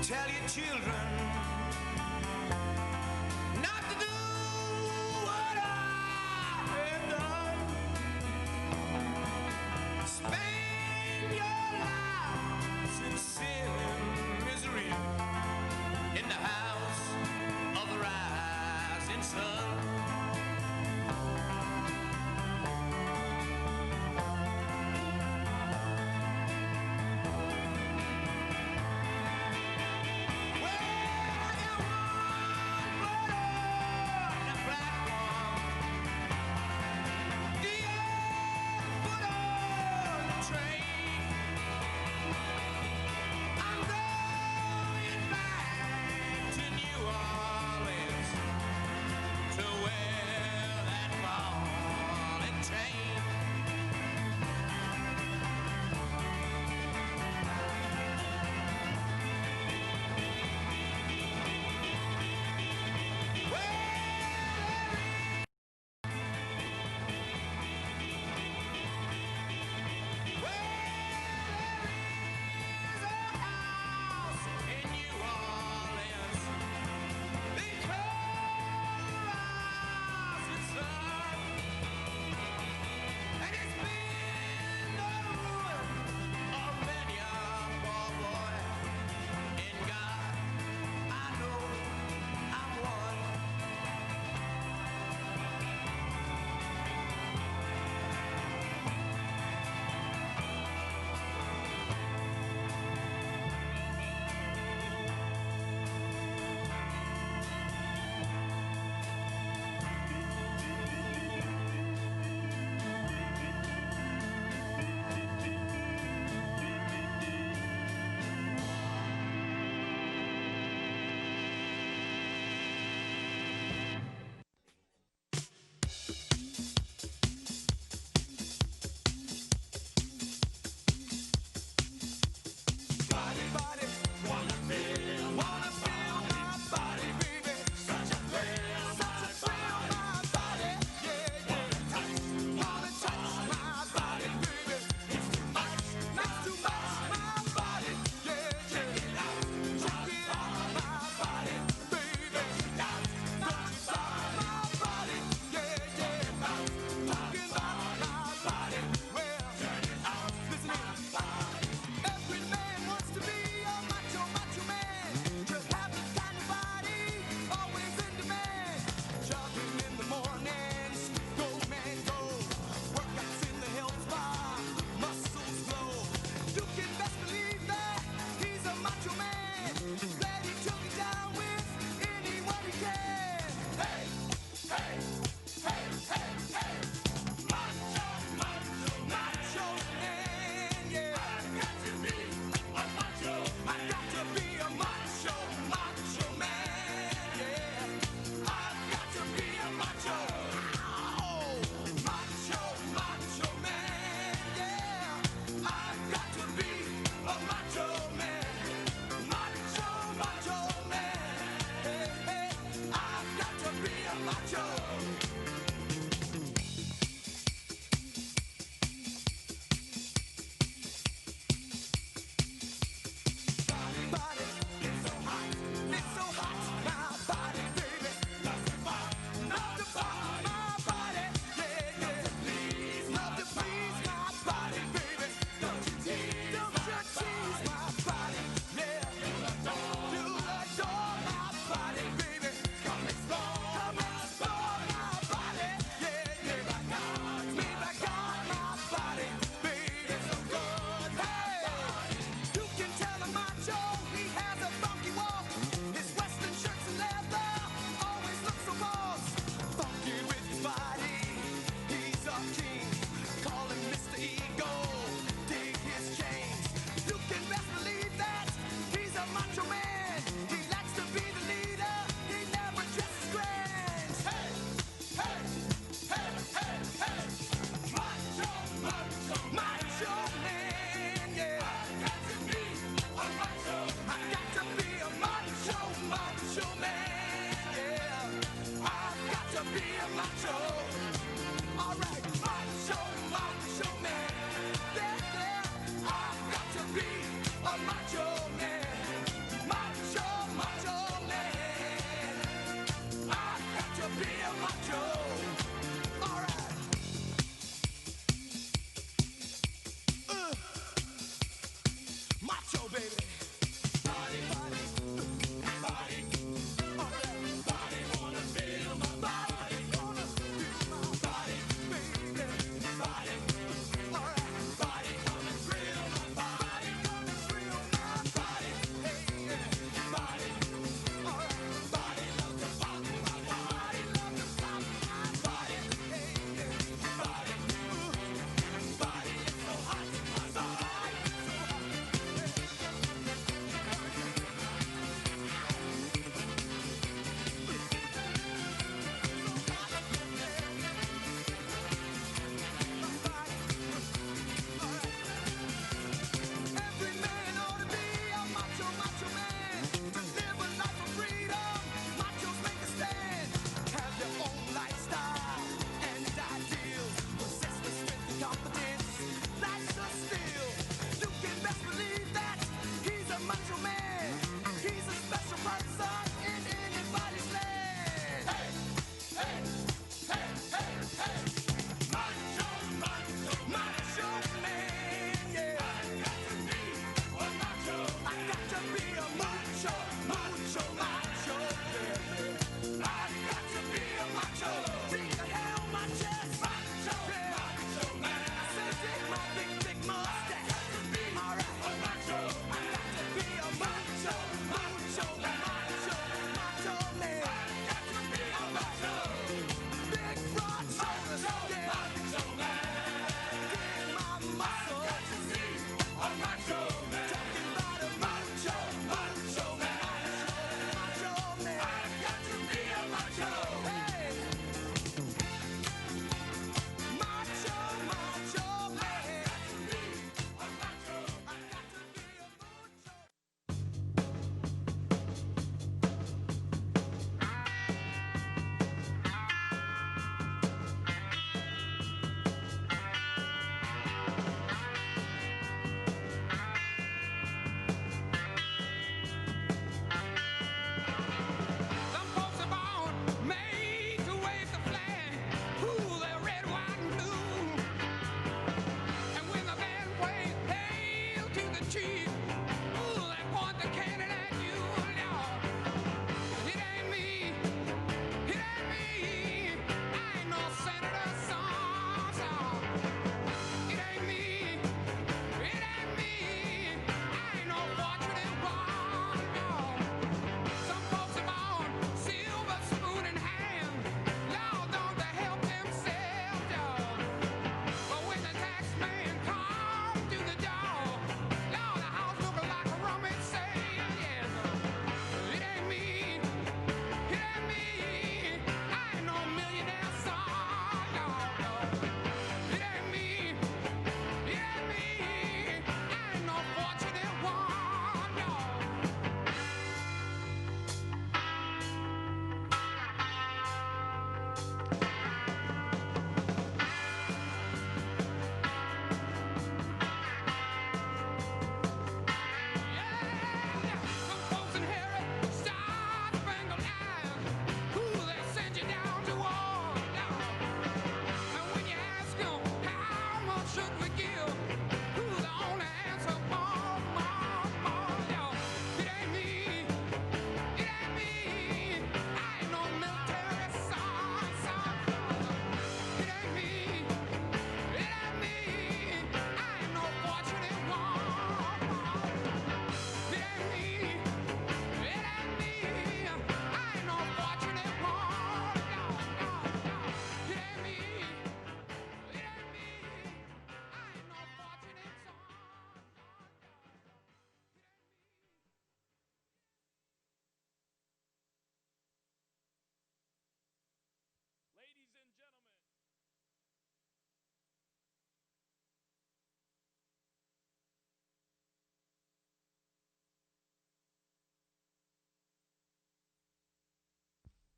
tell your children not to do what I have done. Spend your lives in sin and misery in the house of the rising sun.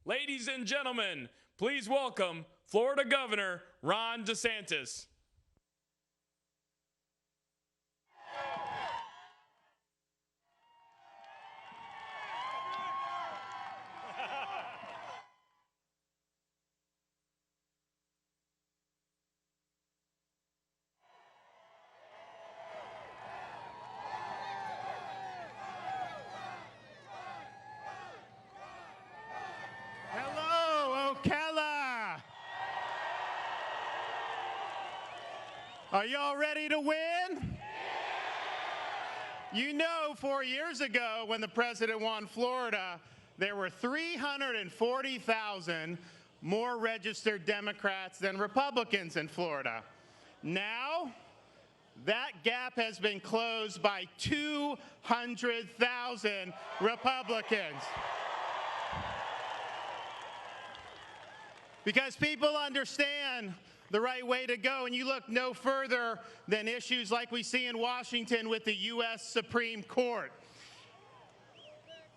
Ladies and gentlemen, please welcome Florida Governor Ron DeSantis. Hello, Ocala. Are y'all ready to win? You know, 4 years ago when the president won Florida, there were 340,000 more registered Democrats than Republicans in Florida. Now, that gap has been closed by 200,000 Republicans. Because people understand the right way to go, and you look no further than issues like we see in Washington with the U.S. Supreme Court.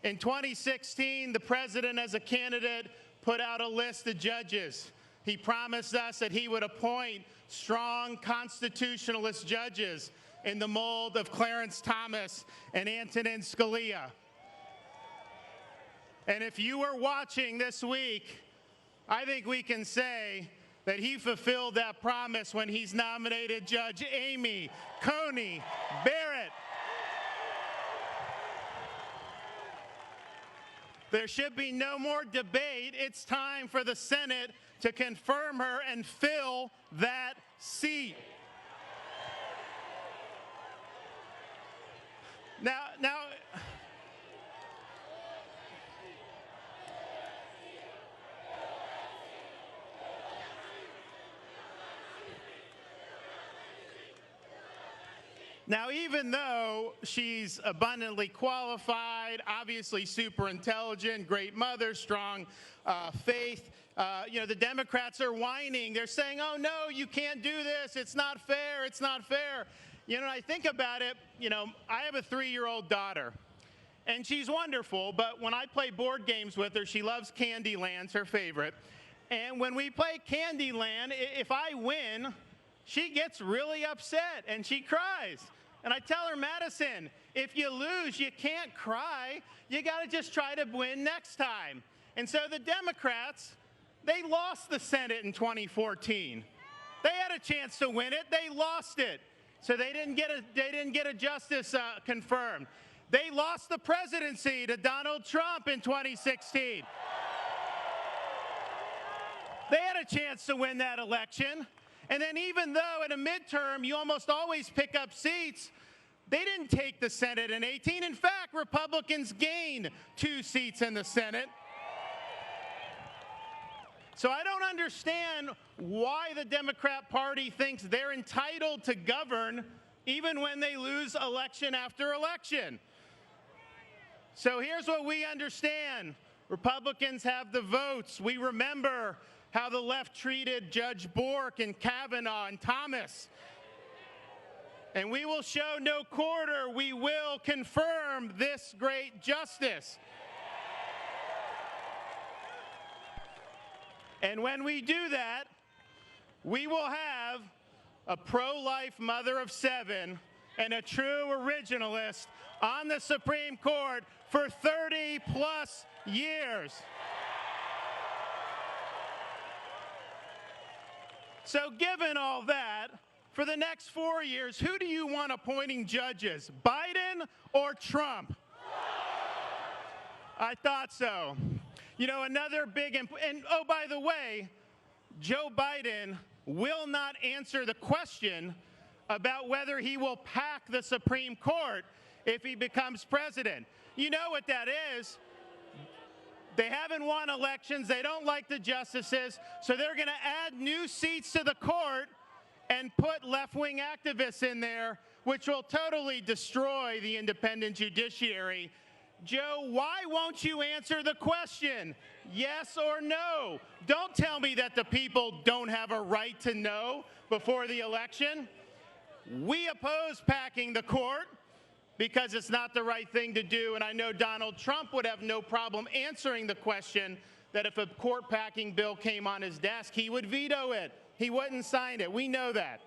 In 2016, the president, as a candidate, put out a list of judges. He promised us that he would appoint strong constitutionalist judges in the mold of Clarence Thomas and Antonin Scalia. And if you were watching this week, I think we can say that he fulfilled that promise when he's nominated Judge Amy Coney Barrett. There should be no more debate. It's time for the Senate to confirm her and fill that seat. Now, even though she's abundantly qualified, obviously super intelligent, great mother, strong faith, the Democrats are whining. They're saying, oh, no, you can't do this. It's not fair. It's not fair. I think about it, I have a 3-year-old daughter, and she's wonderful, but when I play board games with her, she loves Candyland's her favorite. And when we play Candyland, if I win, she gets really upset and she cries. And I tell her, Madison, if you lose, you can't cry. You got to just try to win next time. And so the Democrats, they lost the Senate in 2014. They had a chance to win it. They lost it. So they didn't get a justice confirmed. They lost the presidency to Donald Trump in 2016. They had a chance to win that election. And then even though in a midterm you almost always pick up seats, they didn't take the Senate in 2018. In fact, Republicans gained 2 seats in the Senate. So I don't understand why the Democrat Party thinks they're entitled to govern even when they lose election after election. So here's what we understand. Republicans have the votes. We remember how the left treated Judge Bork and Kavanaugh and Thomas. And we will show no quarter. We will confirm this great justice. And when we do that, we will have a pro-life mother of 7 and a true originalist on the Supreme Court for 30+ years. So given all that, for the next 4 years, who do you want appointing judges, Biden or Trump? I thought so. Another big, and oh, by the way, Joe Biden will not answer the question about whether he will pack the Supreme Court if he becomes president. You know what that is. They haven't won elections. They don't like the justices. So they're going to add new seats to the court and put left-wing activists in there, which will totally destroy the independent judiciary. Joe, why won't you answer the question? Yes or no? Don't tell me that the people don't have a right to know before the election. We oppose packing the court because it's not the right thing to do, and I know Donald Trump would have no problem answering the question that if a court packing bill came on his desk, he would veto it. He wouldn't sign it. We know that.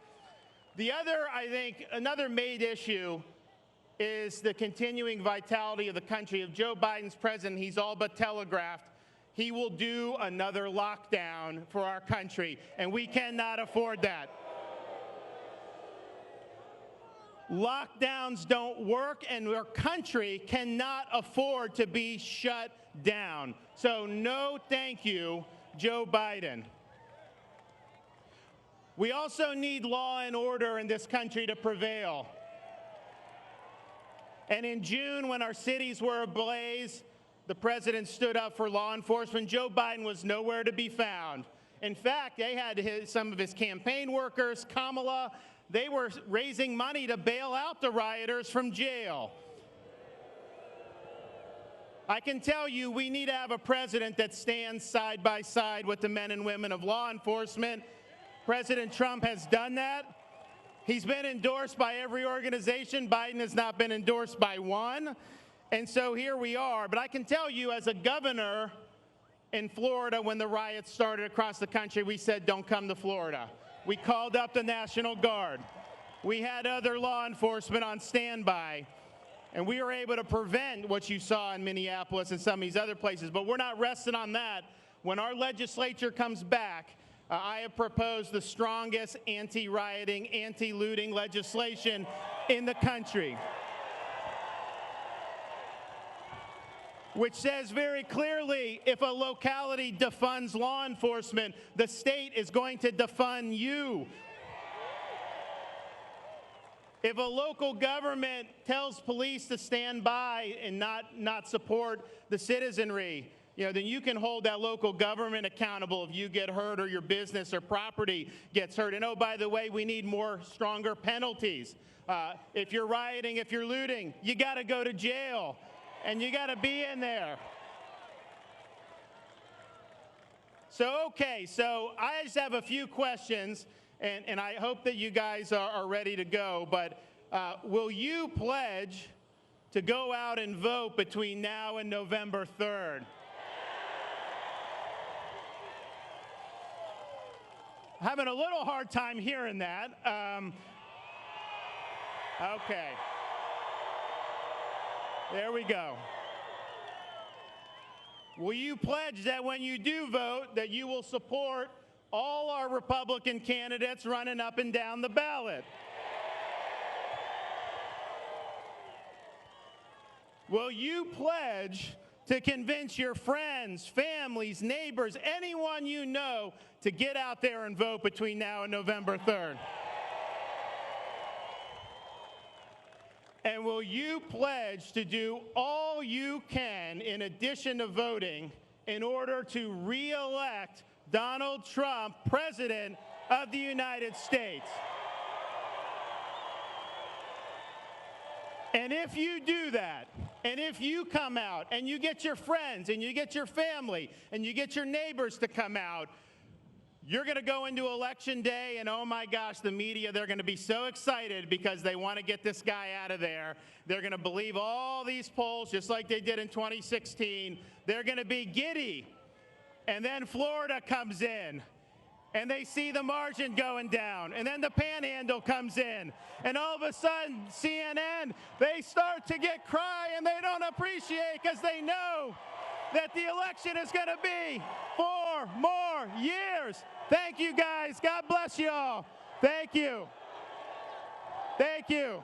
The other, I think, another main issue is the continuing vitality of the country. If Joe Biden's president, he's all but telegraphed, he will do another lockdown for our country, and we cannot afford that. Lockdowns don't work, and our country cannot afford to be shut down. So no thank you, Joe Biden. We also need law and order in this country to prevail. And in June, when our cities were ablaze, the president stood up for law enforcement. Joe Biden was nowhere to be found. In fact, they had some of his campaign workers, Kamala, they were raising money to bail out the rioters from jail. I can tell you we need to have a president that stands side by side with the men and women of law enforcement. President Trump has done that. He's been endorsed by every organization. Biden has not been endorsed by one. And so here we are. But I can tell you, as a governor in Florida, when the riots started across the country, we said, don't come to Florida. We called up the National Guard. We had other law enforcement on standby. And we were able to prevent what you saw in Minneapolis and some of these other places. But we're not resting on that. When our legislature comes back, I have proposed the strongest anti-rioting, anti-looting legislation in the country, which says very clearly, if a locality defunds law enforcement, the state is going to defund you. If a local government tells police to stand by and not support the citizenry, then you can hold that local government accountable if you get hurt or your business or property gets hurt. And oh, by the way, we need more stronger penalties. If you're rioting, if you're looting, you got to go to jail, and you got to be in there. So, okay, so I just have a few questions, and I hope that you guys are ready to go. But will you pledge to go out and vote between now and November 3rd? Having a little hard time hearing that. Okay. There we go. Will you pledge that when you do vote, that you will support all our Republican candidates running up and down the ballot? Will you pledge to convince your friends, families, neighbors, anyone you know to get out there and vote between now and November 3rd? And will you pledge to do all you can in addition to voting in order to re-elect Donald Trump President of the United States? And if you do that, and if you come out and you get your friends and you get your family and you get your neighbors to come out, you're going to go into Election Day, and oh my gosh, the media, they're going to be so excited because they want to get this guy out of there. They're going to believe all these polls just like they did in 2016. They're going to be giddy. And then Florida comes in, and they see the margin going down, and then the panhandle comes in, and all of a sudden, CNN, they start to get cry, and they don't appreciate because they know that the election is going to be 4 more years. Thank you, guys. God bless you all. Thank you. Thank you.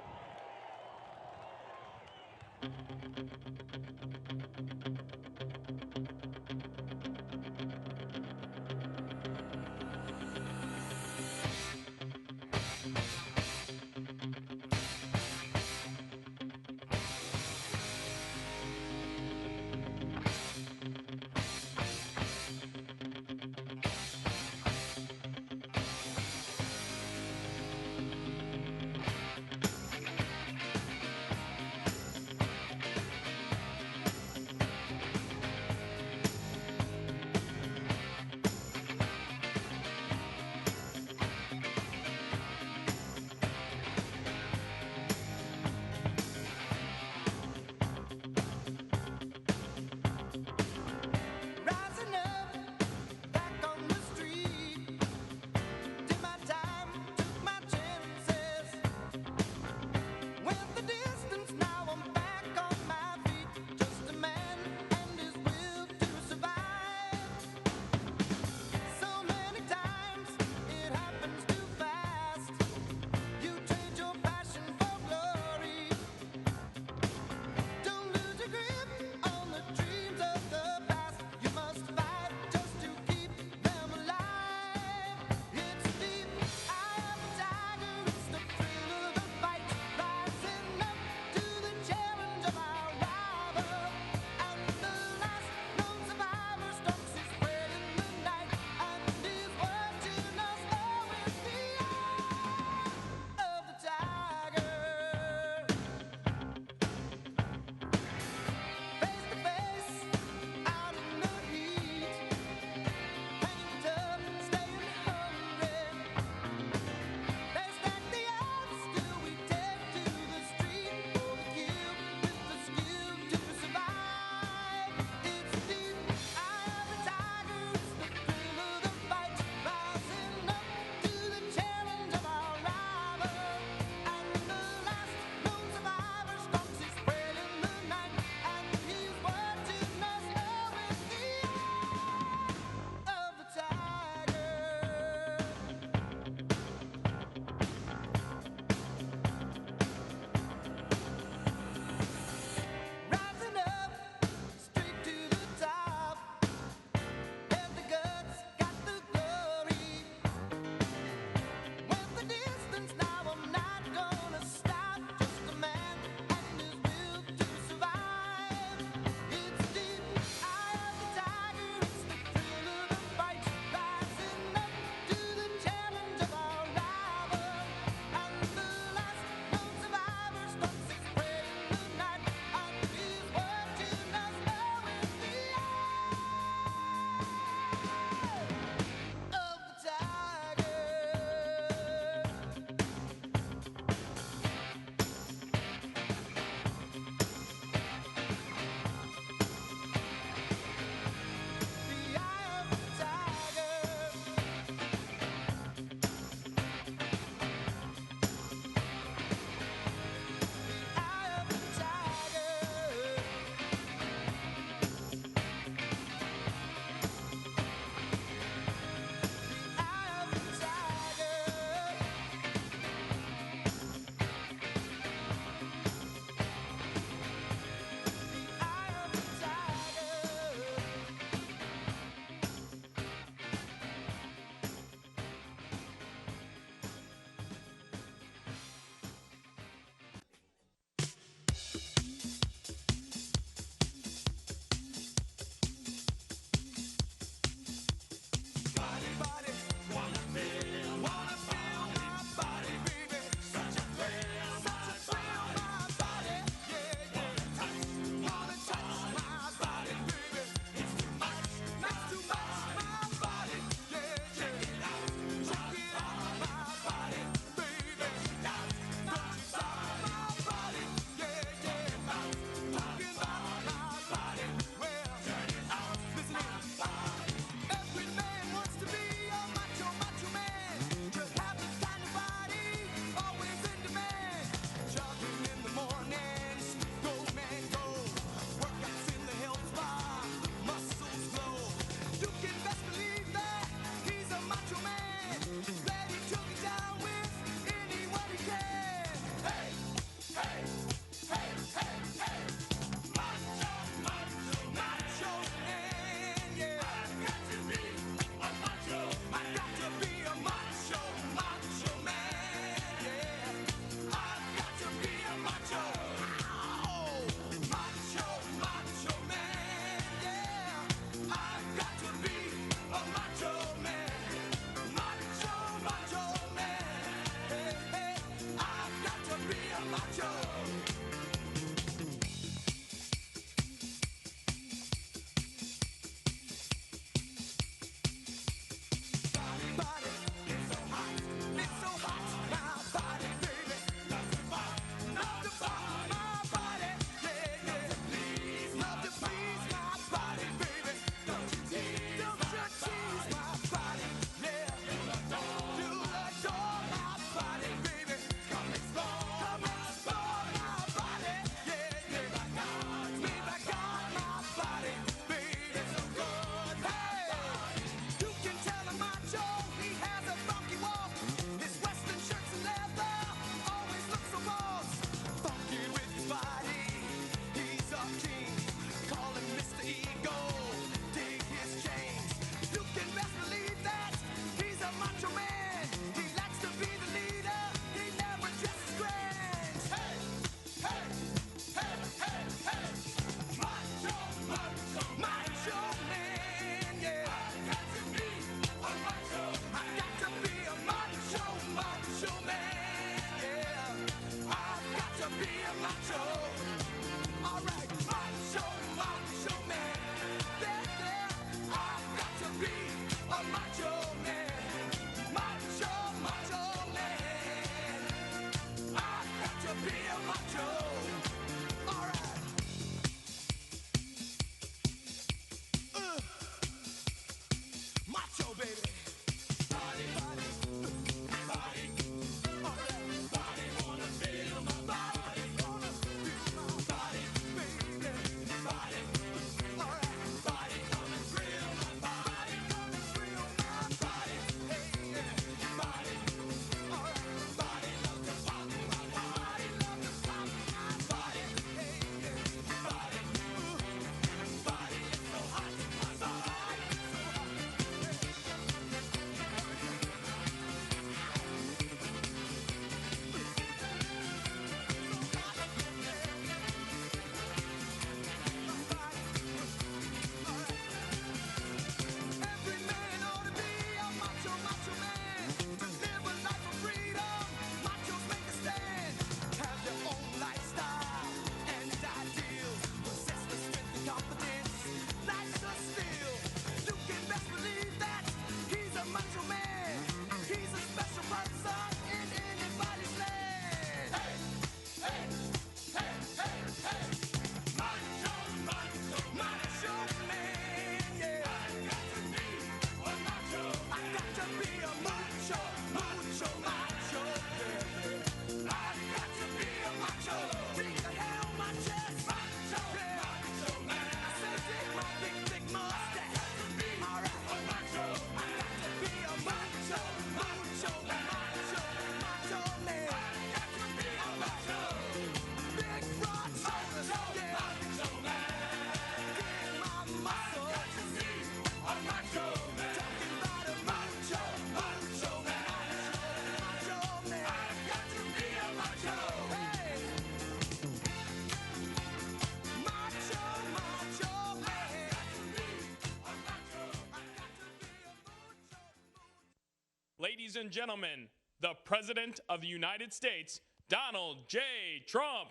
ladies and gentlemen, the President of the United States, Donald J. Trump.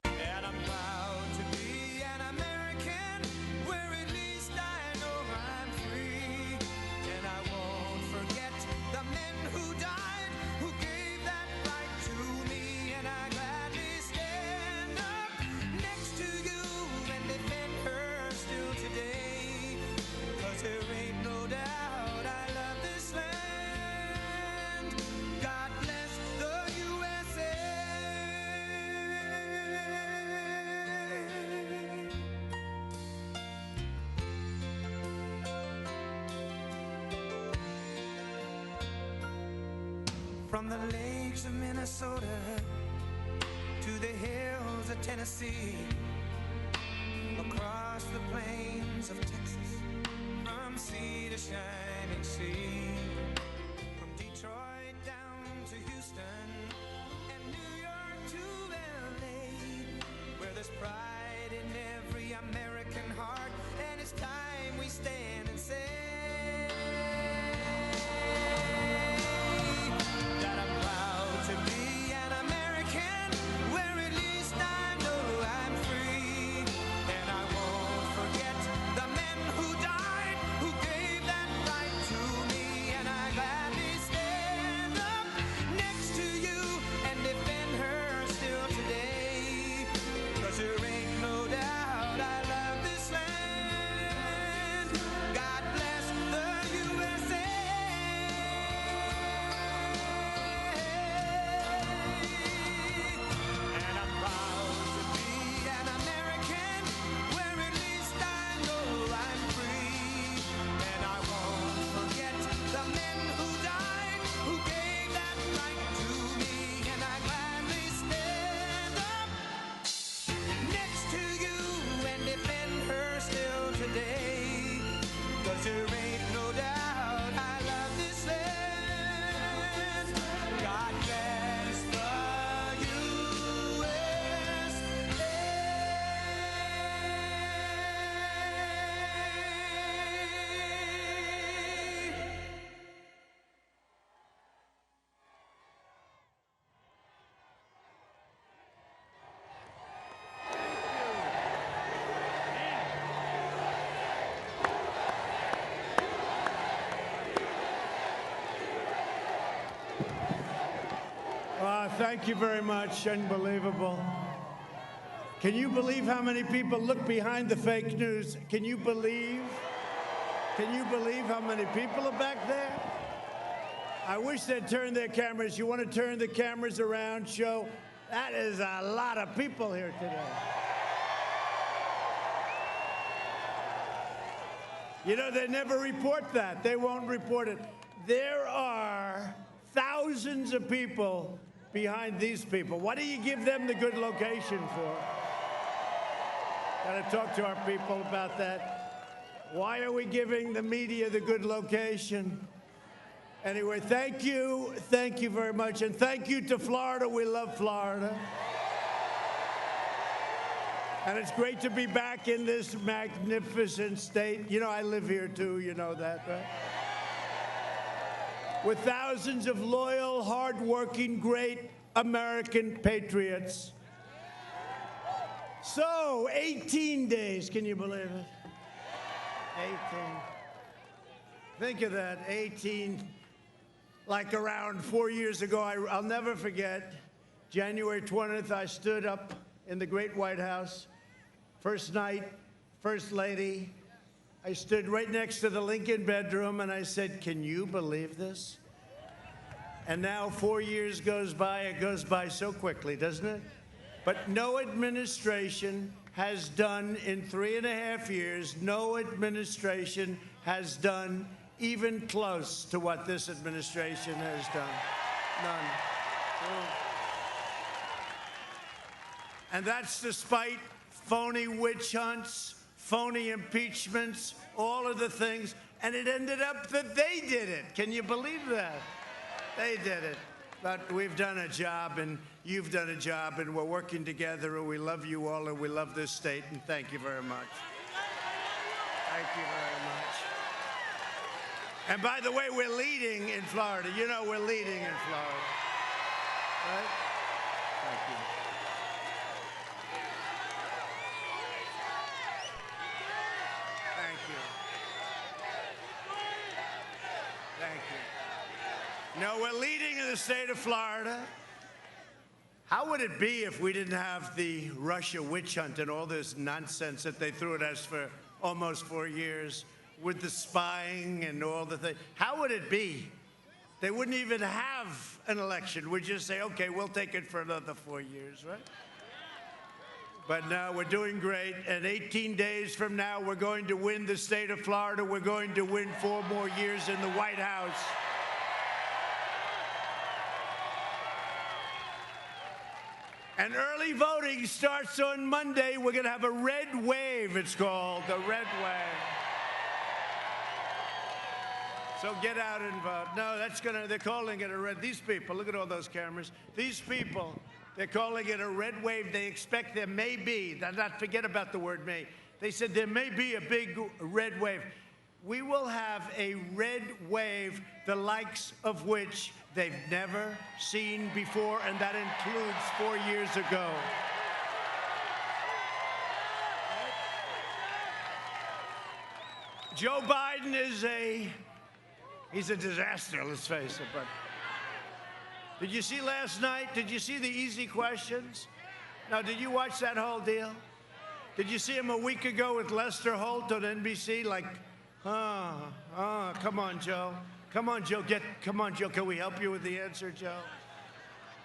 And I'm proud to be an American, where at least I know I'm free. And I won't forget the men who died, who gave that right to me. And I gladly stand up next to you and defend her still today. 'Cause there ain't no doubt I love this land. God bless the USA. From the lakes of Minnesota to the hills of Tennessee, across the plains of Texas, from sea to shining sea, from Detroit down to Houston and New York to LA, where there's pride in every American heart, and it's time we stand and say that I'm proud to be an American, where at least I know I'm free. And I won't forget the men who died, who gave that right to me. And I gladly stand up next to you and defend her still today. 'Cause there ain't no doubt I love this land. God bless the USA. And I'm proud to be an American, where at least I know I'm free. And I won't forget the men who died, who gave that right to me. And I gladly stand up next to you and defend her still today. 'Cause there ain't no doubt I love this land. God bless the USA. Thank you very much. Unbelievable. Can you believe how many people look behind the fake news? Can you believe how many people are back there? I wish they'd turn their cameras. You want to turn the cameras around, show? That is a lot of people here today. You know, they never report that. They won't report it. There are thousands of people behind these people. What do you give them the good location for? Got to talk to our people about that. Why are we giving the media the good location? Anyway, thank you very much, and thank you to Florida. We love Florida. And it's great to be back in this magnificent state. You know, I live here too, you know that, right? With thousands of loyal, hardworking, great American patriots. So, 18 days, can you believe it? 18. Think of that, 18. Like around 4 years ago, I'll never forget, January 20th, I stood up in the great White House. First night, First Lady. I stood right next to the Lincoln bedroom and I said, can you believe this? And now 4 years goes by, it goes by so quickly, doesn't it? But no administration has done in 3.5 years, no administration has done even close to what this administration has done. None. And that's despite phony witch hunts, phony impeachments, all of the things, and it ended up that they did it. Can you believe that? They did it. But we've done a job, and you've done a job, and we're working together, and we love you all, and we love this state, and thank you very much. Thank you very much. And by the way, we're leading in Florida. You know we're leading in Florida. Right? Thank you. Thank you. Thank you. No, we're leading in the state of Florida. How would it be if we didn't have the Russia witch hunt and all this nonsense that they threw at us for almost 4 years with the spying and all the things? How would it be? They wouldn't even have an election. We'd just say, okay, we'll take it for another 4 years, right? But now we're doing great. And 18 days from now, we're going to win the state of Florida. We're going to win 4 more years in the White House. And early voting starts on Monday. We're going to have a red wave, it's called, the red wave. So get out and vote. No, they're calling it a red, these people, look at all those cameras. These people, they're calling it a red wave. They expect there may be, not forget about the word may. They said there may be a big red wave. We will have a red wave, the likes of which they've never seen before, and that includes 4 years ago. Joe Biden is he's a disaster, let's face it. But did you see last night? Did you see the easy questions? Now, did you watch that whole deal? Did you see him a week ago with Lester Holt on NBC? Like, come on, Joe. Come on, Joe. Come on, Joe. Can we help you with the answer, Joe?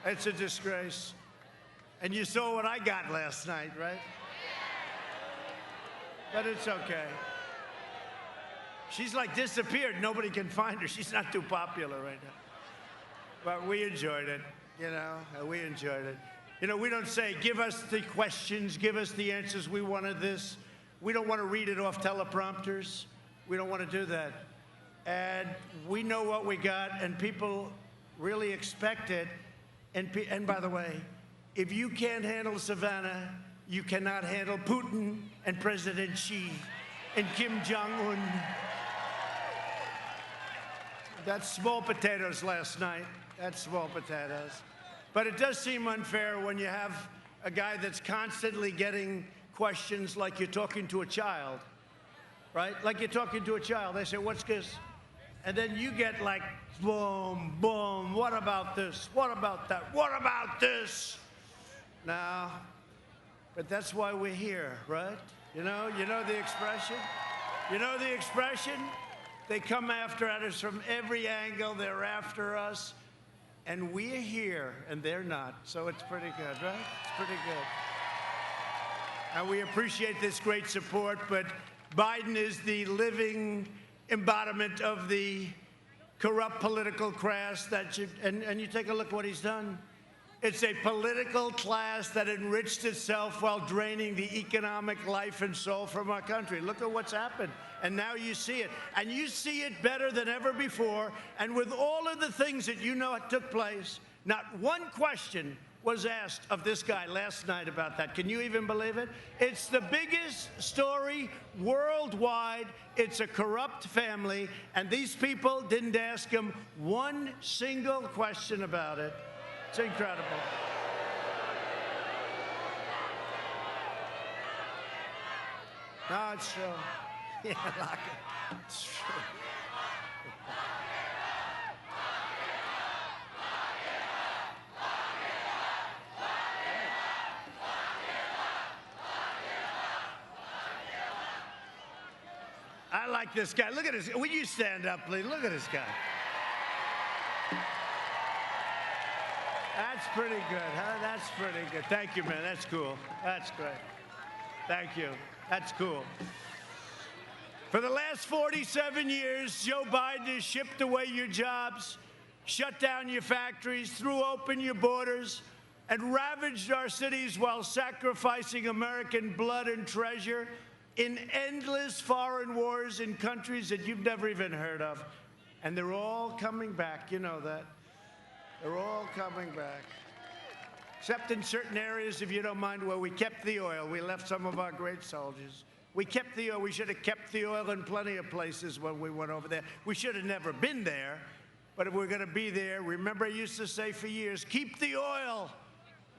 It's a disgrace. And you saw what I got last night, right? But it's okay. She's like disappeared. Nobody can find her. She's not too popular right now. But we enjoyed it, you know. We enjoyed it. You know, we don't say, give us the questions, give us the answers. We wanted this. We don't want to read it off teleprompters. We don't want to do that. And we know what we got, and people really expect it. And by the way, if you can't handle Savannah, you cannot handle Putin and President Xi and Kim Jong-un. That's small potatoes last night. That's small potatoes. But it does seem unfair when you have a guy that's constantly getting questions like you're talking to a child, right? Like you're talking to a child. They say, what's this? And then you get like, boom, boom, what about this? What about that? What about this? Now, but that's why we're here, right? You know the expression? You know the expression? They come after us from every angle. They're after us. And we're here, and they're not. So it's pretty good, right? It's pretty good. And we appreciate this great support, but Biden is the living embodiment of the corrupt political class and you take a look at what he's done. It's a political class that enriched itself while draining the economic life and soul from our country. Look at what's happened. And now you see it. And you see it better than ever before. And with all of the things that you know took place, not one question was asked of this guy last night about that. Can you even believe it? It's the biggest story worldwide. It's a corrupt family. And these people didn't ask him one single question about it. It's incredible. No, it's true. Yeah, lock it. It's true. I like this guy. Look at this. Will you stand up, please? Look at this guy. That's pretty good, huh? That's pretty good. Thank you, man. That's cool. That's great. Thank you. That's cool. For the last 47 years, Joe Biden has shipped away your jobs, shut down your factories, threw open your borders, and ravaged our cities while sacrificing American blood and treasure in endless foreign wars in countries that you've never even heard of. And they're all coming back. You know that. They're all coming back. Except in certain areas, if you don't mind, where we kept the oil. We left some of our great soldiers. We kept the oil. We should have kept the oil in plenty of places when we went over there. We should have never been there. But if we're going to be there, remember I used to say for years, keep the oil.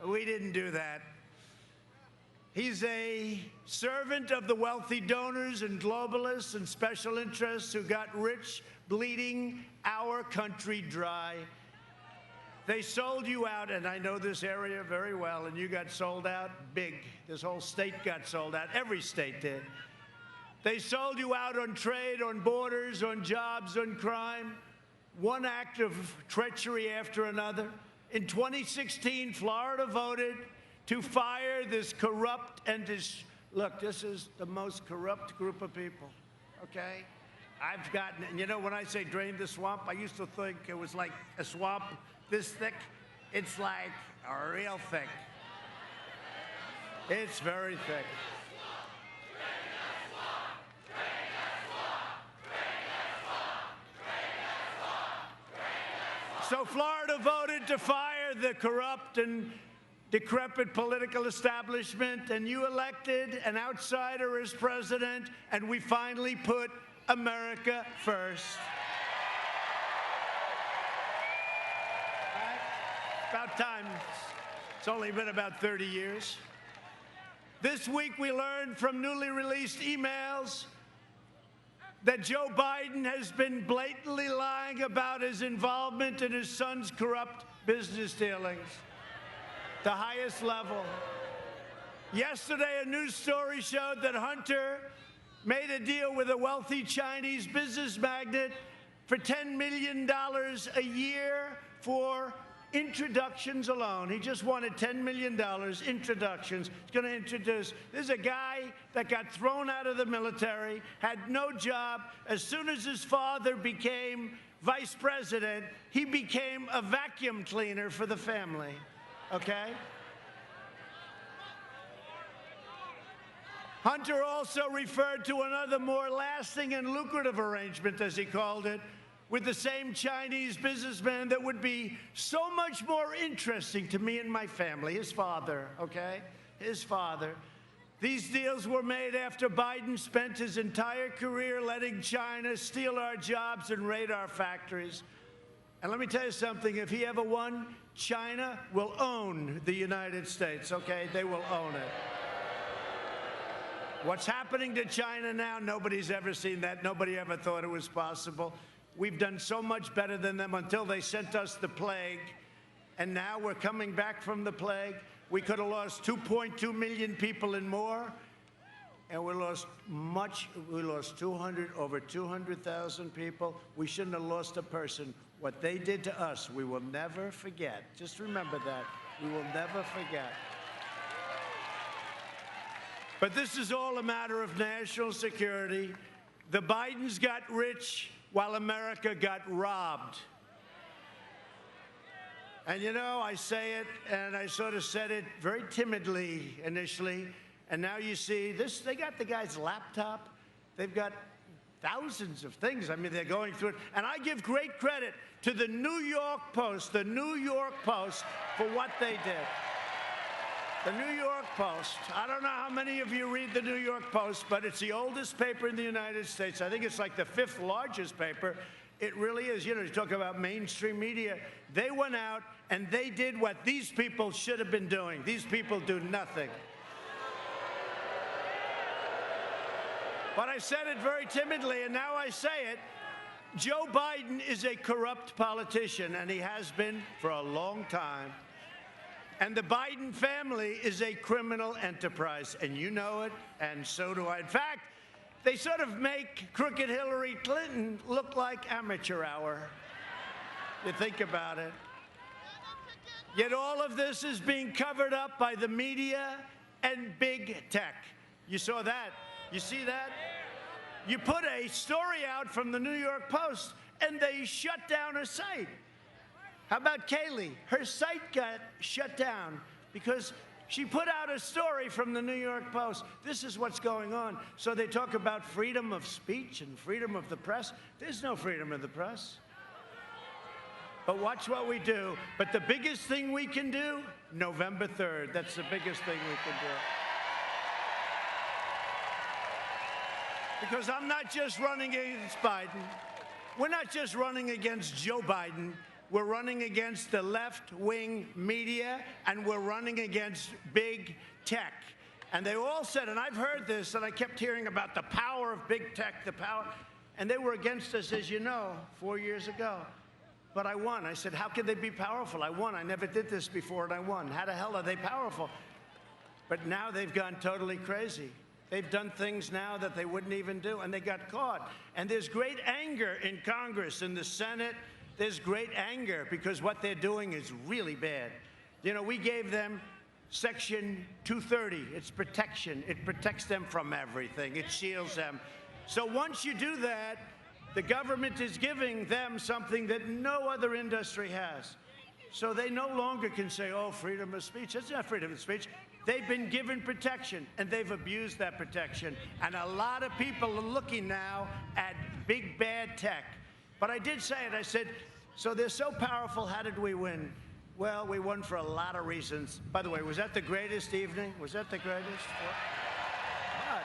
We didn't do that. He's a servant of the wealthy donors and globalists and special interests who got rich bleeding our country dry. They sold you out, and I know this area very well, and you got sold out big. This whole state got sold out. Every state did. They sold you out on trade, on borders, on jobs, on crime. One act of treachery after another. In 2016, Florida voted to fire this corrupt and look, this is the most corrupt group of people, okay? I've gotten, and you know, when I say drain the swamp, I used to think it was like a swamp this thick. It's like real thick. It's very thick. So Florida voted to fire the corrupt and decrepit political establishment, and you elected an outsider as president, and we finally put America first. Right? About time. It's only been about 30 years. This week we learned from newly released emails that Joe Biden has been blatantly lying about his involvement in his son's corrupt business dealings, the highest level. Yesterday, a news story showed that Hunter made a deal with a wealthy Chinese business magnate for $10 million a year for introductions alone. He just wanted $10 million, introductions. He's going to introduce. This is a guy that got thrown out of the military, had no job. As soon as his father became vice president, he became a vacuum cleaner for the family, okay? Hunter also referred to another more lasting and lucrative arrangement, as he called it, with the same Chinese businessman that would be so much more interesting to me and my family, his father, okay? His father. These deals were made after Biden spent his entire career letting China steal our jobs and raid our factories. And let me tell you something, if he ever won, China will own the United States, okay? They will own it. What's happening to China now, nobody's ever seen that. Nobody ever thought it was possible. We've done so much better than them until they sent us the plague. And now we're coming back from the plague. We could have lost 2.2 million people and more. And we lost much. We lost over 200,000 people. We shouldn't have lost a person. What they did to us, we will never forget. Just remember that. We will never forget. But this is all a matter of national security. The Bidens got rich while America got robbed. And you know, I say it, and I sort of said it very timidly initially, and now you see this, they got the guy's laptop. They've got thousands of things. I mean, they're going through it. And I give great credit to the New York Post, for what they did. The New York Post. I don't know how many of you read the New York Post, but it's the oldest paper in the United States. I think it's like the 5th largest paper. It really is. You know, you talk about mainstream media. They went out and they did what these people should have been doing. These people do nothing. But I said it very timidly, and now I say it. Joe Biden is a corrupt politician, and he has been for a long time. And the Biden family is a criminal enterprise, and you know it, and so do I. In fact, they sort of make crooked Hillary Clinton look like amateur hour. You think about it. Yet all of this is being covered up by the media and big tech. You saw that? You see that? You put a story out from the New York Post, and they shut down a site. How about Kayleigh? Her site got shut down because she put out a story from the New York Post. This is what's going on. So they talk about freedom of speech and freedom of the press. There's no freedom of the press. But watch what we do. But the biggest thing we can do, November 3rd. That's the biggest thing we can do. Because I'm not just running against Biden. We're not just running against Joe Biden. We're running against the left-wing media, and we're running against big tech. And they all said, and I've heard this, and I kept hearing about the power of big tech, the power, and they were against us, as you know, 4 years ago. But I won. I said, how could they be powerful? I won. I never did this before, and I won. How the hell are they powerful? But now they've gone totally crazy. They've done things now that they wouldn't even do, and they got caught. And there's great anger in Congress, in the Senate. There's great anger because what they're doing is really bad. You know, we gave them Section 230. It's protection. It protects them from everything. It shields them. So once you do that, the government is giving them something that no other industry has. So they no longer can say, oh, freedom of speech. That's not freedom of speech. They've been given protection, and they've abused that protection. And a lot of people are looking now at big, bad tech. But I did say it. I said, so they're so powerful, how did we win? Well, we won for a lot of reasons. By the way, was that the greatest evening? Was that the greatest? But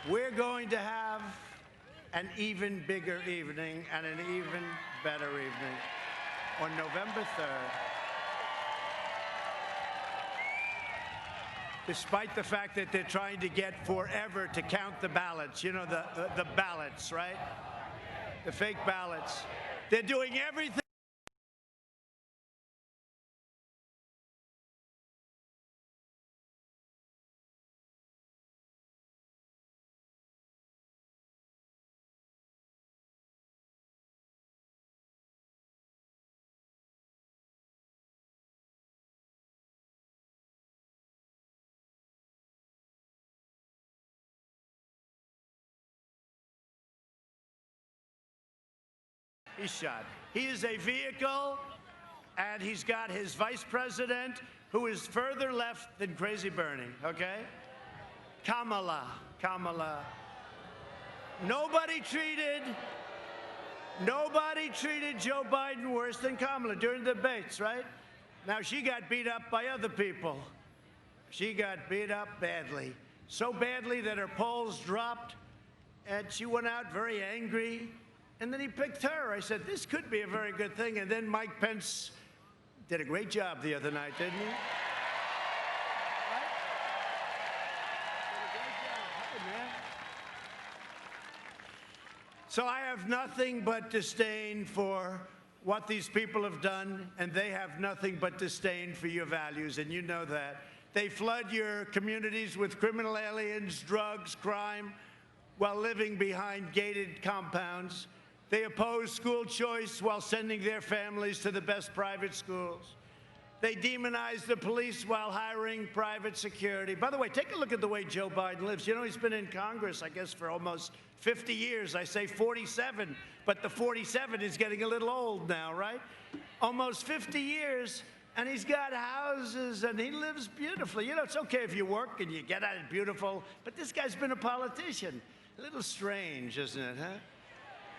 we're going to have an even bigger evening and an even better evening on November 3rd. Despite the fact that they're trying to get forever to count the ballots, you know, the ballots, right? The fake ballots. They're doing everything. He's shot. He is a vehicle, and he's got his vice president, who is further left than Crazy Bernie, okay? Kamala. Nobody treated Joe Biden worse than Kamala during the debates, right? Now, she got beat up by other people. She got beat up badly. So badly that her polls dropped, and she went out very angry. And then he picked her. I said, this could be a very good thing. And then Mike Pence did a great job the other night, didn't he? Right? Did a great job. Hey, man. So I have nothing but disdain for what these people have done, and they have nothing but disdain for your values, and you know that. They flood your communities with criminal aliens, drugs, crime, while living behind gated compounds. They oppose school choice while sending their families to the best private schools. They demonize the police while hiring private security. By the way, take a look at the way Joe Biden lives. You know, he's been in Congress, I guess, for almost 50 years. I say 47, but the 47 is getting a little old now, right? Almost 50 years, and he's got houses, and he lives beautifully. You know, it's okay if you work and you get out it beautiful, but this guy's been a politician. A little strange, isn't it, huh?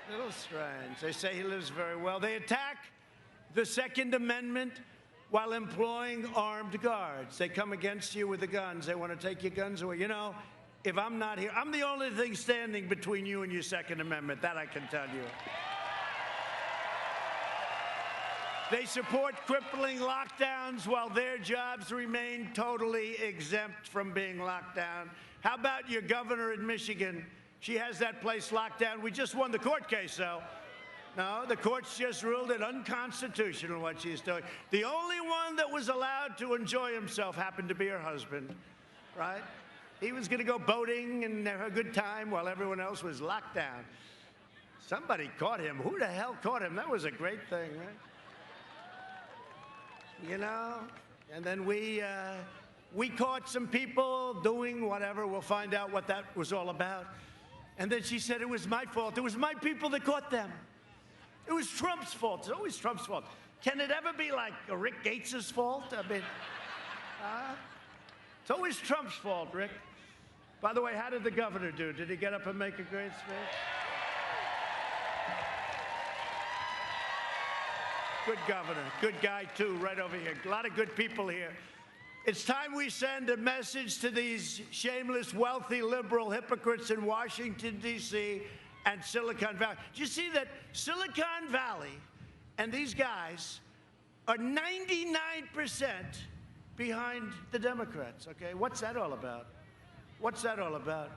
A little strange. They say he lives very well. They attack the Second Amendment while employing armed guards. They come against you with the guns. They want to take your guns away. You know, if I'm not here, I'm the only thing standing between you and your Second Amendment. That I can tell you. They support crippling lockdowns while their jobs remain totally exempt from being locked down. How about your governor in Michigan? She has that place locked down. We just won the court case, though. No, the courts just ruled it unconstitutional what she's doing. The only one that was allowed to enjoy himself happened to be her husband, right? He was going to go boating and have a good time while everyone else was locked down. Somebody caught him. Who the hell caught him? That was a great thing, right? You know, and then we caught some people doing whatever. We'll find out what that was all about. And then she said it was my fault. It was my people that caught them. It was Trump's fault. It's always Trump's fault. Can it ever be like Rick Gates's fault? I mean, it's always Trump's fault, Rick. By the way, how did the governor do? Did he get up and make a great speech? Good governor. Good guy, too, right over here. A lot of good people here. It's time we send a message to these shameless, wealthy, liberal hypocrites in Washington, D.C. and Silicon Valley. Do you see that Silicon Valley and these guys are 99% behind the Democrats, okay? What's that all about? What's that all about?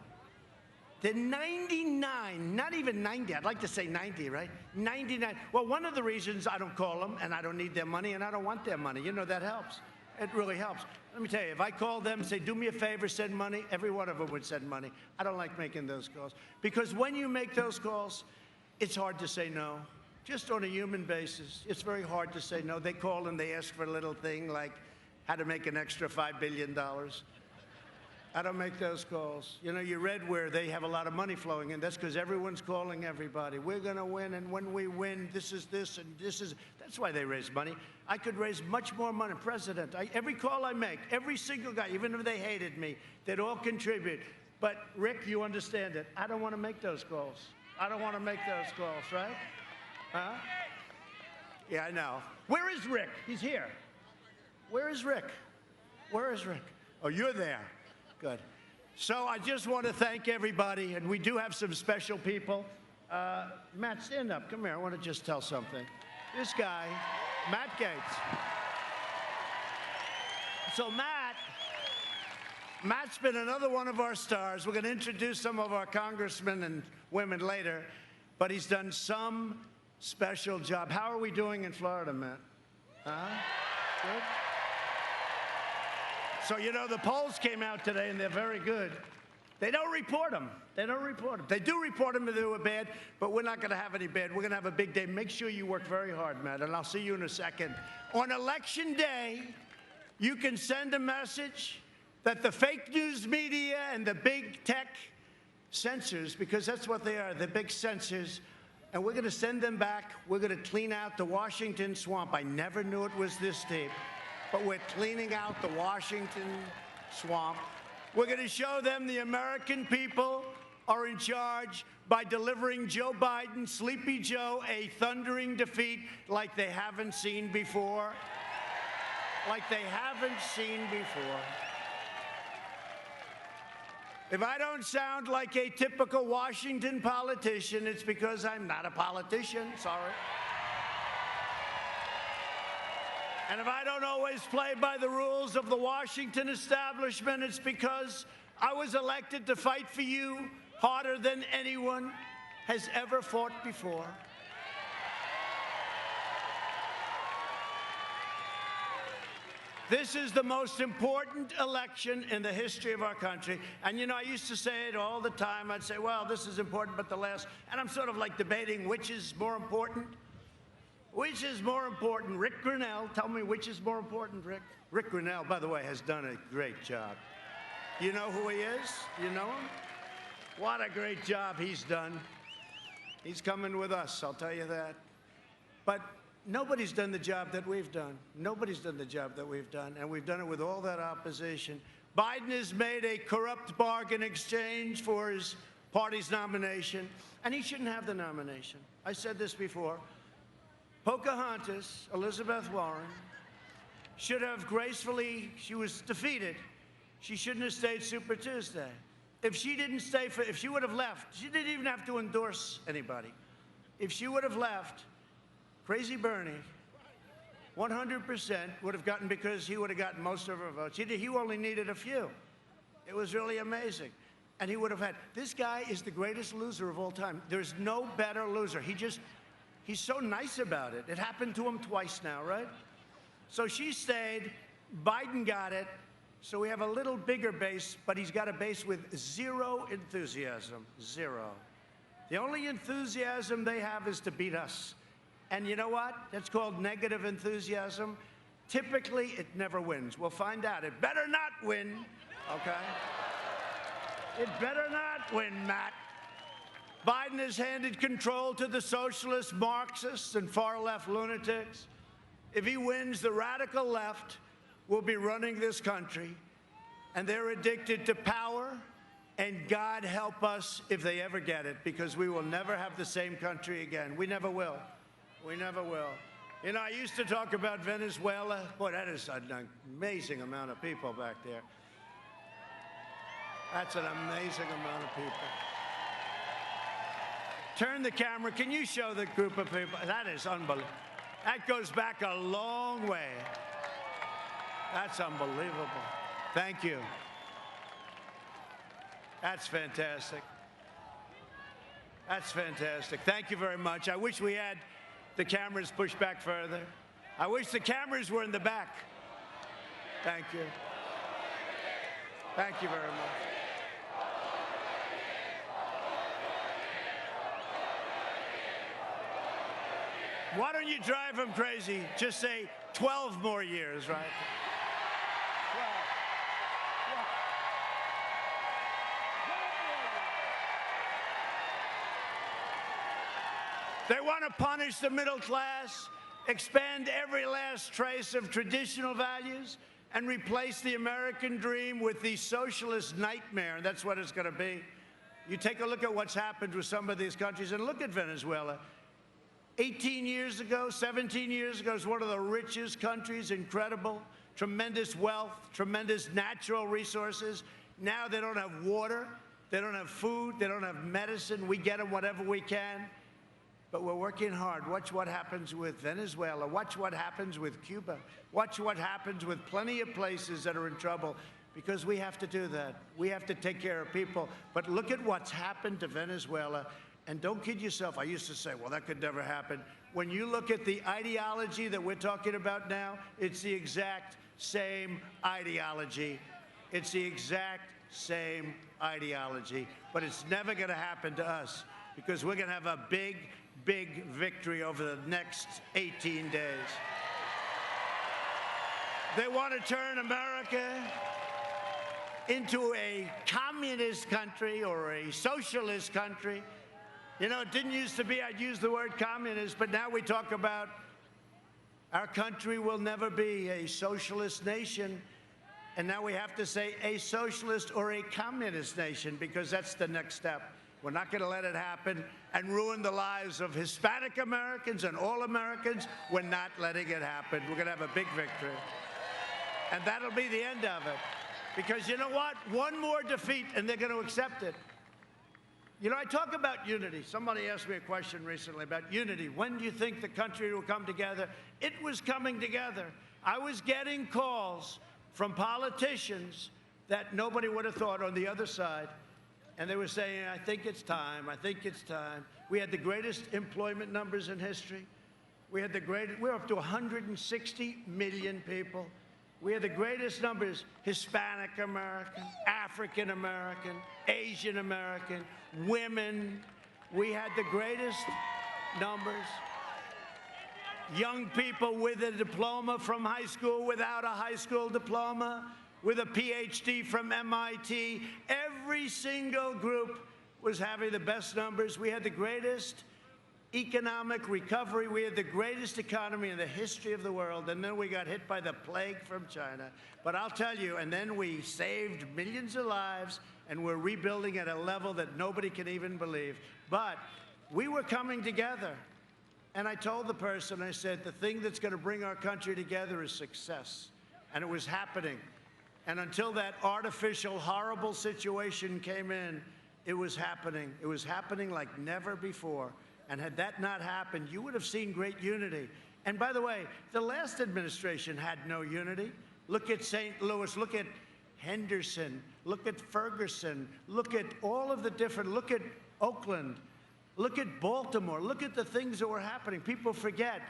They're 99, not even 90. I'd like to say 90, right? 99. Well, one of the reasons I don't call them, and I don't need their money, and I don't want their money, you know, that helps. It really helps. Let me tell you, if I called them and say, do me a favor, send money, every one of them would send money. I don't like making those calls. Because when you make those calls, it's hard to say no. Just on a human basis, it's very hard to say no. They call and they ask for a little thing like how to make an extra $5 billion. I don't make those calls. You know, you read where they have a lot of money flowing in. That's because everyone's calling everybody. We're going to win, and when we win, this is this, and this is... That's why they raise money. I could raise much more money. President, every call I make, every single guy, even if they hated me, they'd all contribute. But, Rick, you understand it. I don't want to make those calls. I don't want to make those calls, right? Huh? Yeah, I know. Where is Rick? He's here. Where is Rick? Where is Rick? Oh, you're there. Good. So I just want to thank everybody, and we do have some special people. Matt, stand up. Come here. I want to just tell something. This guy, Matt Gaetz. So Matt's been another one of our stars. We're going to introduce some of our congressmen and women later, but he's done some special job. How are we doing in Florida, Matt? Huh? Good? So, you know, the polls came out today, and they're very good. They don't report them. They don't report them. They do report them if they were bad, but we're not going to have any bad. We're going to have a big day. Make sure you work very hard, Matt, and I'll see you in a second. On Election Day, you can send a message that the fake news media and the big tech censors, because that's what they are, the big censors, and we're going to send them back. We're going to clean out the Washington swamp. I never knew it was this deep. But we're cleaning out the Washington swamp. We're going to show them the American people are in charge by delivering Joe Biden, Sleepy Joe, a thundering defeat like they haven't seen before. Like they haven't seen before. If I don't sound like a typical Washington politician, it's because I'm not a politician. Sorry. And if I don't always play by the rules of the Washington establishment, it's because I was elected to fight for you harder than anyone has ever fought before. This is the most important election in the history of our country. And, you know, I used to say it all the time. I'd say, well, this is important, but the last. And I'm sort of like debating which is more important. Which is more important? Rick Grinnell, tell me which is more important, Rick. Rick Grinnell, by the way, has done a great job. You know who he is? You know him? What a great job he's done. He's coming with us, I'll tell you that. But nobody's done the job that we've done. Nobody's done the job that we've done, and we've done it with all that opposition. Biden has made a corrupt bargain exchange for his party's nomination, and he shouldn't have the nomination. I said this before. Pocahontas, Elizabeth Warren, should have gracefully, she was defeated. She shouldn't have stayed Super Tuesday. If she didn't stay if she would have left, she didn't even have to endorse anybody. If she would have left, Crazy Bernie, 100% would have gotten, because he would have gotten most of her votes. He only needed a few. It was really amazing. And he would have had, this guy is the greatest loser of all time. There's no better loser. He's so nice about it. It happened to him twice now, right? So she stayed. Biden got it. So we have a little bigger base, but he's got a base with zero enthusiasm. Zero. The only enthusiasm they have is to beat us. And you know what? That's called negative enthusiasm. Typically, it never wins. We'll find out. It better not win, okay? It better not win, Matt. Biden has handed control to the socialists, Marxists, and far-left lunatics. If he wins, the radical left will be running this country, and they're addicted to power, and God help us if they ever get it, because we will never have the same country again. We never will. We never will. You know, I used to talk about Venezuela. Boy, that is an amazing amount of people back there. That's an amazing amount of people. Turn the camera. Can you show the group of people? That is unbelievable. That goes back a long way. That's unbelievable. Thank you. That's fantastic. That's fantastic. Thank you very much. I wish we had the cameras pushed back further. I wish the cameras were in the back. Thank you. Thank you very much. Why don't you drive them crazy? Just say 12 more years, right? 12. They want to punish the middle class, expand every last trace of traditional values, and replace the American dream with the socialist nightmare. And that's what it's going to be. You take a look at what's happened with some of these countries, and look at Venezuela. 18 years ago, 17 years ago, it was one of the richest countries, incredible, tremendous wealth, tremendous natural resources. Now they don't have water, they don't have food, they don't have medicine. We get them whatever we can, but we're working hard. Watch what happens with Venezuela. Watch what happens with Cuba. Watch what happens with plenty of places that are in trouble, because we have to do that. We have to take care of people. But look at what's happened to Venezuela. And don't kid yourself. I used to say, well, that could never happen. When you look at the ideology that we're talking about now, it's the exact same ideology. It's the exact same ideology. But it's never going to happen to us, because we're going to have a big, big victory over the next 18 days. They want to turn America into a communist country or a socialist country. You know, it didn't used to be I'd use the word communist, but now we talk about our country will never be a socialist nation. And now we have to say a socialist or a communist nation, because that's the next step. We're not going to let it happen and ruin the lives of Hispanic Americans and all Americans. We're not letting it happen. We're going to have a big victory. And that'll be the end of it. Because you know what? One more defeat and they're going to accept it. You know, I talk about unity. Somebody asked me a question recently about unity. When do you think the country will come together? It was coming together. I was getting calls from politicians that nobody would have thought on the other side. And they were saying, I think it's time. I think it's time. We had the greatest employment numbers in history. We're up to 160 million people. We had the greatest numbers, Hispanic American, African American, Asian American, women. We had the greatest numbers. Young people with a diploma from high school, without a high school diploma, with a PhD from MIT. Every single group was having the best numbers. We had the greatest economic recovery. We had the greatest economy in the history of the world, and then we got hit by the plague from China. But I'll tell you, and then we saved millions of lives, and we're rebuilding at a level that nobody can even believe. But we were coming together, and I told the person, I said, the thing that's going to bring our country together is success. And it was happening. And until that artificial, horrible situation came in, it was happening. It was happening like never before. And had that not happened, you would have seen great unity. And by the way, the last administration had no unity. Look at St. Louis, look at Henderson, look at Ferguson, look at all of the different, look at Oakland, look at Baltimore, look at the things that were happening. People forget,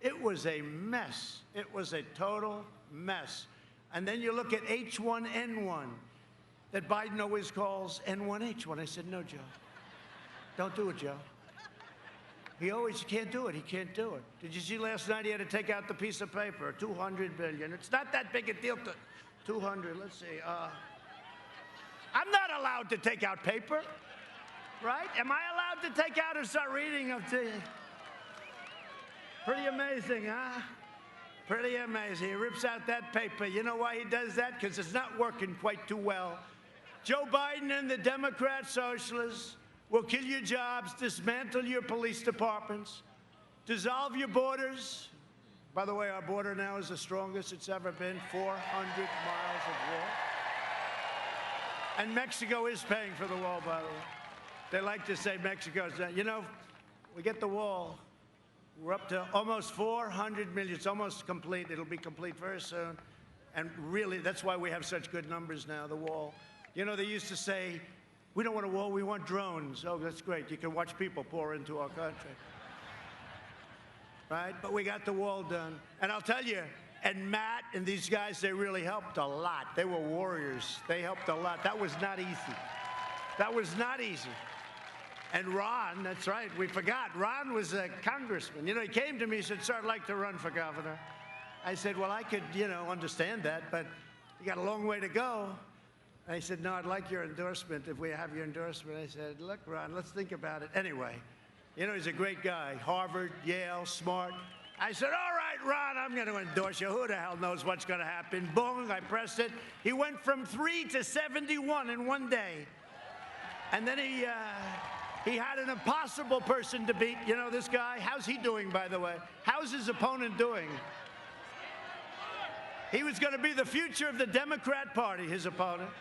it was a mess. It was a total mess. And then you look at H1N1, that Biden always calls N1H1. I said, no, Joe, don't do it, Joe. He can't do it. He can't do it. Did you see last night he had to take out the piece of paper, $200 billion. It's not that big a deal to 200. Let's see. I'm not allowed to take out paper, right? Am I allowed to take out and start reading them to you? Pretty amazing, huh? Pretty amazing. He rips out that paper. You know why he does that? Because it's not working quite too well. Joe Biden and the Democrat socialists will kill your jobs, dismantle your police departments, dissolve your borders, By the way, our border now is the strongest it's ever been, 400 miles of wall. And Mexico is paying for the wall, by the way. They like to say Mexico's, you know, we get the wall. We're up to almost 400 million. It's almost complete. It'll be complete very soon. And really, that's why we have such good numbers now, the wall. You know, they used to say, we don't want a wall, we want drones. Oh, that's great. You can watch people pour into our country. Right? But we got the wall done. And I'll tell you, and Matt and these guys, they really helped a lot. They were warriors. They helped a lot. That was not easy. That was not easy. And Ron, that's right, we forgot. Ron was a congressman. You know, he came to me and said, sir, I'd like to run for governor. I said, well, I could, you know, understand that, but you got a long way to go. And he said, no, I'd like your endorsement if we have your endorsement. I said, look, Ron, let's think about it. Anyway, you know, he's a great guy. Harvard, Yale, smart. I said, all right, Ron, I'm going to endorse you. Who the hell knows what's going to happen? Boom, I pressed it. He went from 3 to 71 in one day. And then he had an impossible person to beat. You know, this guy, how's he doing, by the way? How's his opponent doing? He was going to be the future of the Democrat Party, his opponent.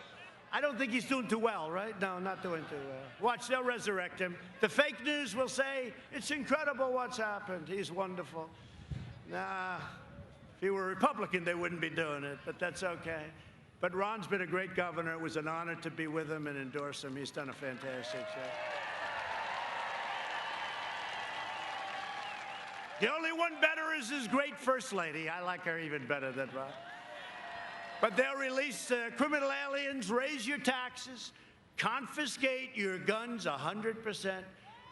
I don't think he's doing too well, right? No, not doing too well. Watch, they'll resurrect him. The fake news will say, it's incredible what's happened. He's wonderful. Nah, if he were a Republican, they wouldn't be doing it, but that's okay. But Ron's been a great governor. It was an honor to be with him and endorse him. He's done a fantastic job. The only one better is his great first lady. I like her even better than Ron. But they'll release criminal aliens, raise your taxes, confiscate your guns 100%,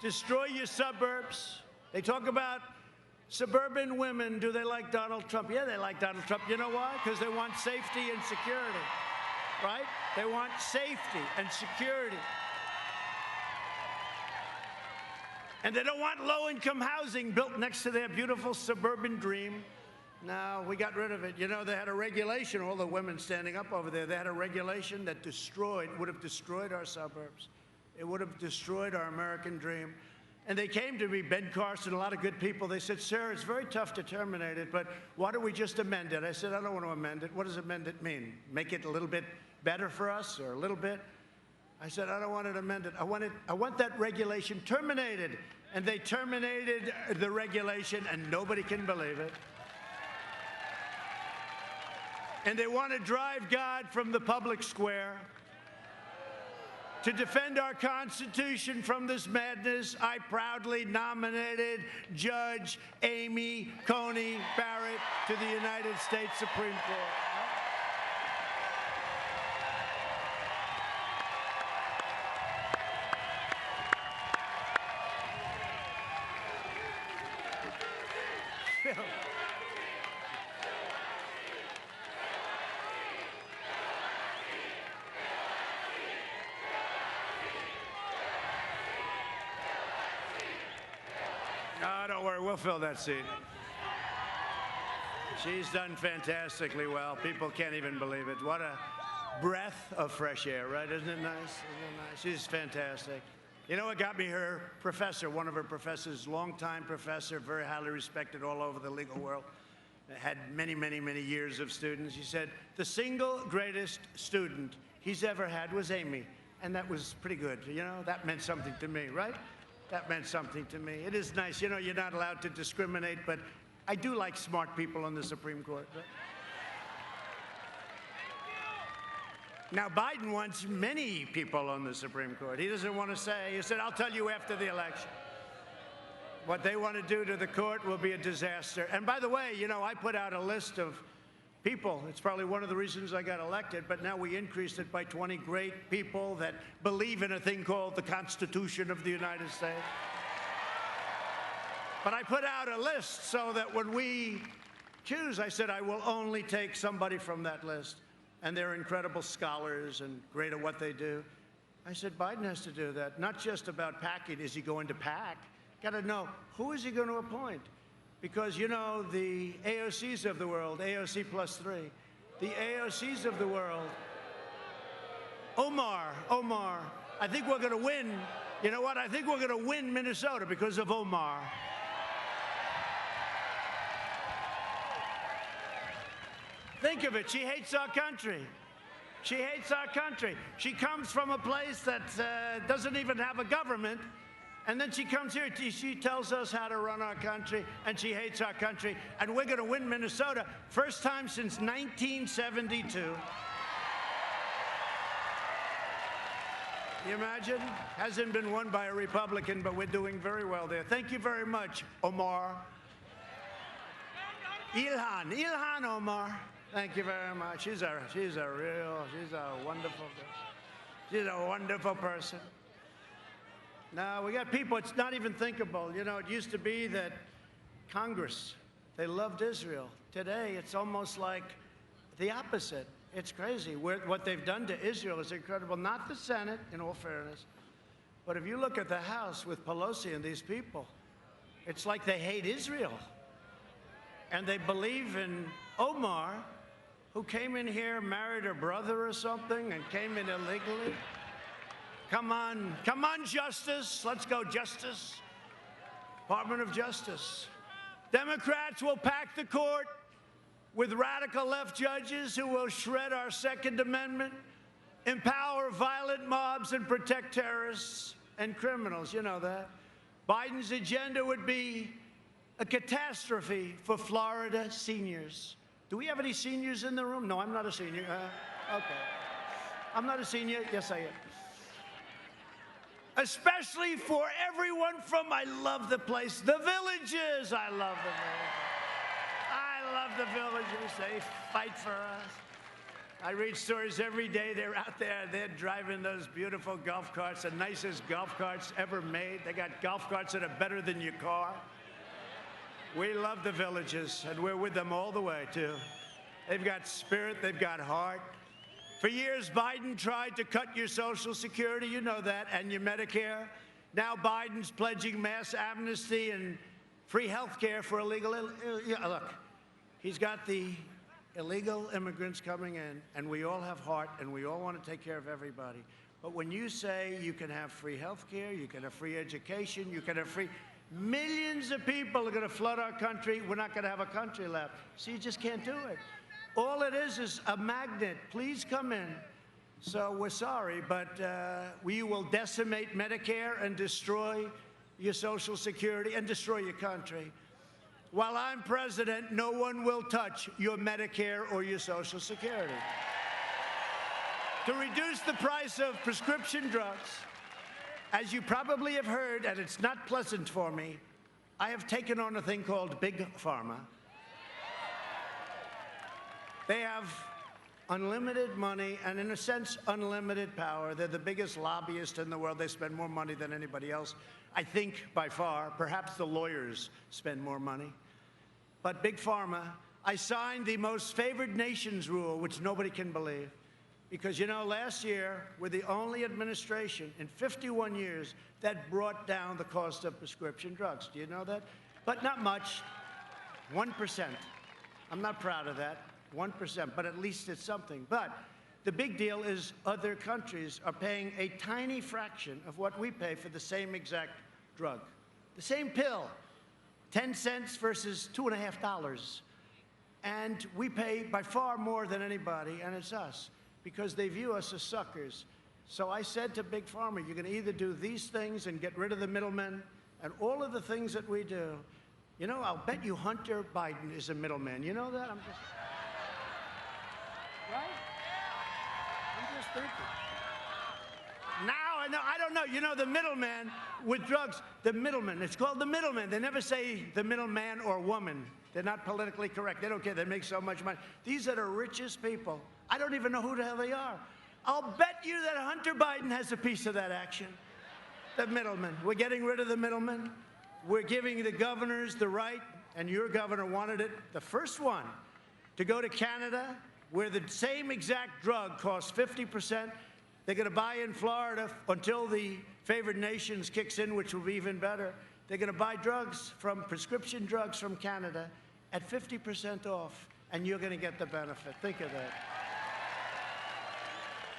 destroy your suburbs. They talk about suburban women. Do they like Donald Trump? Yeah, they like Donald Trump. You know why? Because they want safety and security, right? They want safety and security. And they don't want low-income housing built next to their beautiful suburban dream. No, we got rid of it. You know, they had a regulation, all the women standing up over there, they had a regulation that would have destroyed our suburbs. It would have destroyed our American dream. And they came to me, Ben Carson, a lot of good people. They said, sir, it's very tough to terminate it, but why don't we just amend it? I said, I don't want to amend it. What does amend it mean? Make it a little bit better for us, or a little bit? I said, I don't want it amended. I want that regulation terminated. And they terminated the regulation, and nobody can believe it. And they want to drive God from the public square. To defend our Constitution from this madness, I proudly nominated Judge Amy Coney Barrett to the United States Supreme Court. No, don't worry, we'll fill that seat. She's done fantastically well. People can't even believe it. What a breath of fresh air, right? Isn't it nice? Isn't it nice? She's fantastic. You know what got me? Her professor, one of her professors, longtime professor, very highly respected all over the legal world, had many, many, many years of students. He said, the single greatest student he's ever had was Amy. And that was pretty good. You know, that meant something to me, right? That meant something to me. It is nice. You know, you're not allowed to discriminate, but I do like smart people on the Supreme Court. Right? Now, Biden wants many people on the Supreme Court. He doesn't want to say, he said, I'll tell you after the election. What they want to do to the court will be a disaster. And by the way, you know, I put out a list of people. It's probably one of the reasons I got elected, but now we increased it by 20 great people that believe in a thing called the Constitution of the United States. But I put out a list so that when we choose, I said I will only take somebody from that list. And they're incredible scholars and great at what they do. I said, Biden has to do that. Not just about packing. Is he going to pack? Got to know, who is he going to appoint? Because, you know, the AOCs of the world, AOC plus 3, the AOCs of the world, Omar, I think we're going to win. You know what? I think we're going to win Minnesota because of Omar. Think of it. She hates our country. She hates our country. She comes from a place that doesn't even have a government, and then she comes here. She tells us how to run our country, and she hates our country. And we're going to win Minnesota. First time since 1972. You imagine? Hasn't been won by a Republican, but we're doing very well there. Thank you very much, Omar. Ilhan Omar. Thank you very much. She's a wonderful person. Now, we got people, it's not even thinkable. You know, it used to be that Congress, they loved Israel. Today, it's almost like the opposite. It's crazy. What they've done to Israel is incredible. Not the Senate, in all fairness, but if you look at the House with Pelosi and these people, it's like they hate Israel. And they believe in Omar, who came in here, married her brother or something, and came in illegally. Come on, Justice. Let's go, Justice. Department of Justice. Democrats will pack the court with radical left judges who will shred our Second Amendment, empower violent mobs, and protect terrorists and criminals. You know that. Biden's agenda would be a catastrophe for Florida seniors. Do we have any seniors in the room? No, I'm not a senior. Okay. I'm not a senior. Yes, I am. Especially for everyone from, I love the place, the Villages. I love the Villages. I love the Villages. They fight for us. I read stories every day. They're out there. They're driving those beautiful golf carts, the nicest golf carts ever made. They got golf carts that are better than your car. We love the Villages, and we're with them all the way, too. They've got spirit. They've got heart. For years, Biden tried to cut your Social Security, you know that, and your Medicare. Now Biden's pledging mass amnesty and free health care for illegal. Look, he's got the illegal immigrants coming in, and we all have heart, and we all want to take care of everybody. But when you say you can have free health care, you can have free education, you can have free... Millions of people are going to flood our country. We're not going to have a country left. So you just can't do it. All it is a magnet. Please come in. So we're sorry, but we will decimate Medicare and destroy your Social Security and destroy your country. While I'm president, no one will touch your Medicare or your Social Security. To reduce the price of prescription drugs, as you probably have heard, and it's not pleasant for me, I have taken on a thing called Big Pharma. They have unlimited money and, in a sense, unlimited power. They're the biggest lobbyist in the world. They spend more money than anybody else, I think, by far. Perhaps the lawyers spend more money. But Big Pharma, I signed the most favored nations rule, which nobody can believe. Because, you know, last year, we're the only administration in 51 years that brought down the cost of prescription drugs. Do you know that? But not much. 1%. I'm not proud of that. 1%, but at least it's something. But the big deal is other countries are paying a tiny fraction of what we pay for the same exact drug. The same pill, 10 cents versus $2.50. And we pay by far more than anybody, and it's us, because they view us as suckers. So I said to Big Pharma, you're going to either do these things and get rid of the middlemen and all of the things that we do. You know, I'll bet you Hunter Biden is a middleman. You know that? I'm just... Right? I'm just thinking. Now, I don't know. You know, the middleman with drugs, the middleman, it's called the middleman. They never say the middleman or woman. They're not politically correct. They don't care. They make so much money. These are the richest people. I don't even know who the hell they are. I'll bet you that Hunter Biden has a piece of that action. The middleman. We're getting rid of the middleman. We're giving the governors the right, and your governor wanted it, the first one, to go to Canada, where the same exact drug costs 50%. They're going to buy in Florida until the favored nations kicks in, which will be even better. They're going to buy drugs prescription drugs from Canada at 50% off, and you're going to get the benefit. Think of that.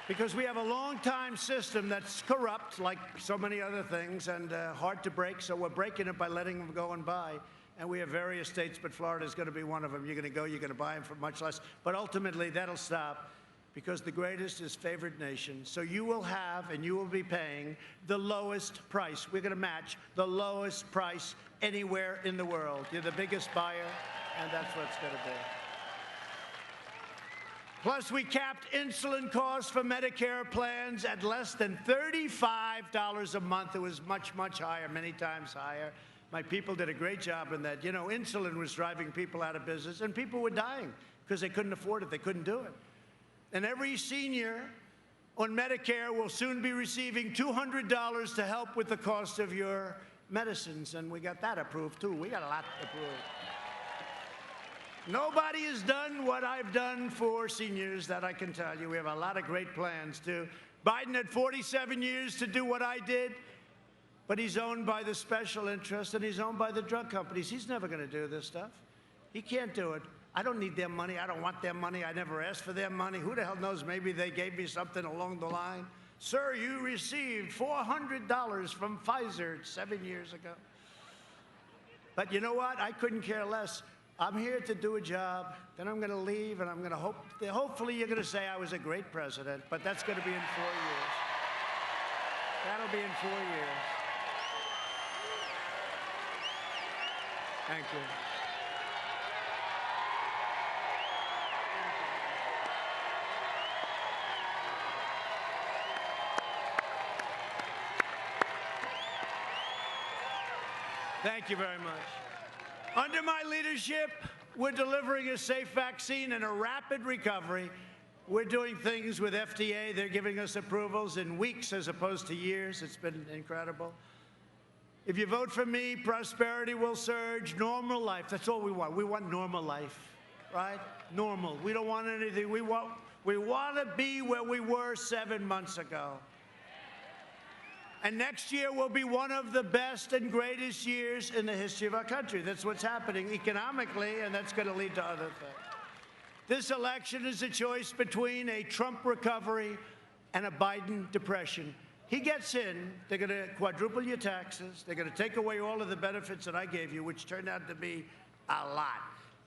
Because we have a long-time system that's corrupt, like so many other things, and hard to break, so we're breaking it by letting them go and buy. And we have various states, but Florida is going to be one of them. You're going to go, you're going to buy them for much less. But ultimately, that'll stop because the greatest is favored nation. So you will have and you will be paying the lowest price. We're going to match the lowest price anywhere in the world. You're the biggest buyer, and that's what it's going to be. Plus, we capped insulin costs for Medicare plans at less than $35 a month. It was much, much higher, many times higher. My people did a great job in that. You know, insulin was driving people out of business, and people were dying because they couldn't afford it. They couldn't do it. And every senior on Medicare will soon be receiving $200 to help with the cost of your medicines. And we got that approved, too. We got a lot approved. Nobody has done what I've done for seniors, that I can tell you. We have a lot of great plans, too. Biden had 47 years to do what I did, but he's owned by the special interests, and he's owned by the drug companies. He's never going to do this stuff. He can't do it. I don't need their money. I don't want their money. I never asked for their money. Who the hell knows? Maybe they gave me something along the line. Sir, you received $400 from Pfizer 7 years ago. But you know what? I couldn't care less. I'm here to do a job. Then I'm going to leave, and I'm going to hopefully you're going to say I was a great president, but that's going to be in 4 years. That'll be in 4 years. Thank you. Thank you very much. Under my leadership, we're delivering a safe vaccine and a rapid recovery. We're doing things with FDA. They're giving us approvals in weeks as opposed to years. It's been incredible. If you vote for me, prosperity will surge, normal life. That's all we want. We want normal life, right? Normal. We don't want anything. We want to be where we were 7 months ago. And next year will be one of the best and greatest years in the history of our country. That's what's happening economically, and that's going to lead to other things. This election is a choice between a Trump recovery and a Biden depression. He gets in, they're going to quadruple your taxes, they're going to take away all of the benefits that I gave you, which turned out to be a lot.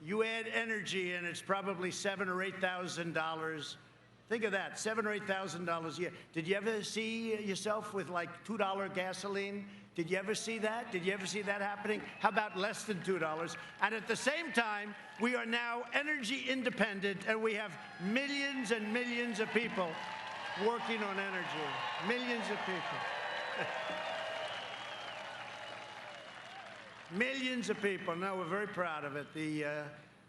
You add energy, and it's probably $7,000 or $8,000. Think of that, $7,000 or $8,000 a year. Did you ever see yourself with like $2 gasoline? Did you ever see that? Did you ever see that happening? How about less than $2? And at the same time, we are now energy independent, and we have millions and millions of people working on energy. Millions of people. Millions of people. No, we're very proud of it.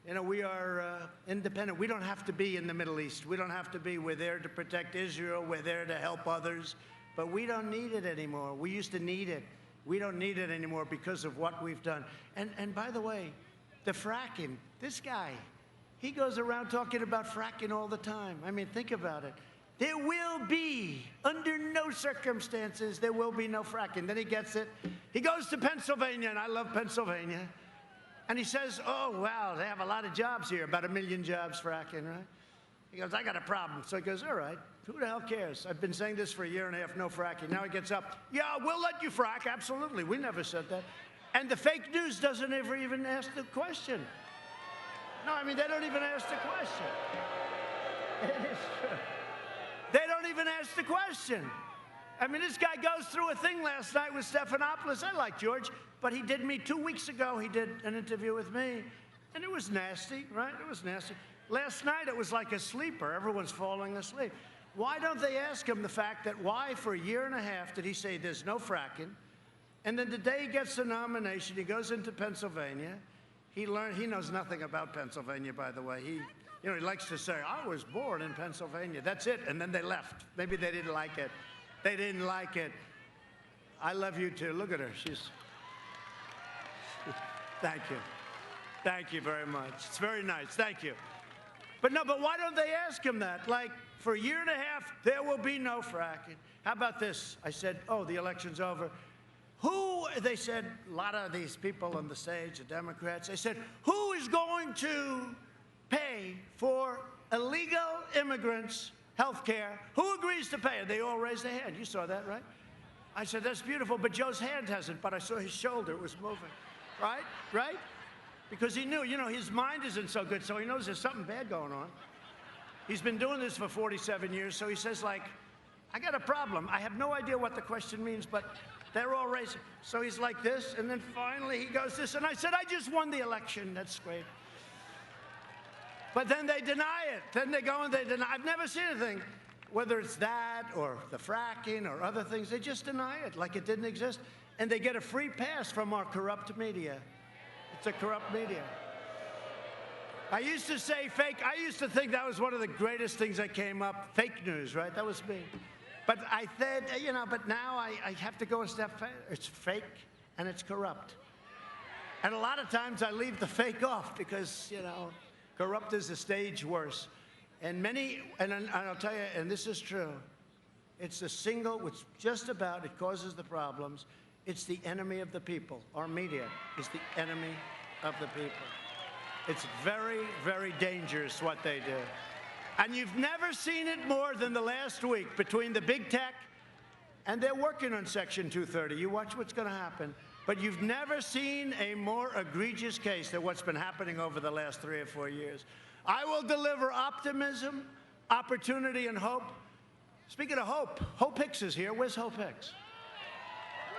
You know, we are independent. We don't have to be in the Middle East. We don't have to be. We're there to protect Israel. We're there to help others. But we don't need it anymore. We used to need it. We don't need it anymore because of what we've done. And by the way, the fracking, this guy, he goes around talking about fracking all the time. I mean, think about it. There will be, under no circumstances, there will be no fracking. Then he gets it. He goes to Pennsylvania, and I love Pennsylvania. And he says, oh, wow, they have a lot of jobs here, about 1 million jobs fracking, right? He goes, I got a problem. So he goes, all right, who the hell cares? I've been saying this for 1.5 years, no fracking. Now he gets up, yeah, we'll let you frack, absolutely. We never said that. And the fake news doesn't ever even ask the question. No, I mean, they don't even ask the question. It is true. They don't even ask the question. I mean, this guy goes through a thing last night with Stephanopoulos. I like George, but he did me 2 weeks ago. He did an interview with me, and it was nasty, right? It was nasty. Last night, it was like a sleeper. Everyone's falling asleep. Why don't they ask him the fact that why for 1.5 years did he say there's no fracking? And then the day he gets the nomination, he goes into Pennsylvania. He knows nothing about Pennsylvania, by the way. He likes to say, I was born in Pennsylvania. That's it. And then they left. Maybe they didn't like it. They didn't like it. I love you too. Look at her. Thank you. Thank you very much. It's very nice. Thank you. But why don't they ask him that? Like, for 1.5 years, there will be no fracking. How about this? I said, oh, the election's over. They said, a lot of these people on the stage, the Democrats, they said, who is going to pay for illegal immigrants' health care? Who agrees to pay it? They all raised their hand. You saw that, right? I said, that's beautiful, but Joe's hand hasn't, but I saw his shoulder. It was moving. right? Right? Because he knew, you know, his mind isn't so good, so he knows there's something bad going on. He's been doing this for 47 years, so he says, like, I got a problem. I have no idea what the question means, but they're all racist. So he's like this, and then finally he goes this, and I said, I just won the election. That's great. But then they deny it. Then they go and they deny. I've never seen anything, whether it's that or the fracking or other things, they just deny it like it didn't exist. And they get a free pass from our corrupt media. It's a corrupt media. I used to say fake. I used to think that was one of the greatest things that came up. Fake news, right? That was me. But I said, you know, but now I have to go a step further. It's fake and it's corrupt. And a lot of times I leave the fake off because, you know, corrupt is a stage worse. And I'll tell you, and this is true, it's the single, which just about, it causes the problems. It's the enemy of the people. Our media is the enemy of the people. It's very, very dangerous what they do. And you've never seen it more than the last week between the big tech, and they're working on Section 230. You watch what's going to happen. But you've never seen a more egregious case than what's been happening over the last 3 or 4 years. I will deliver optimism, opportunity, and hope. Speaking of hope, Hope Hicks is here. Where's Hope Hicks?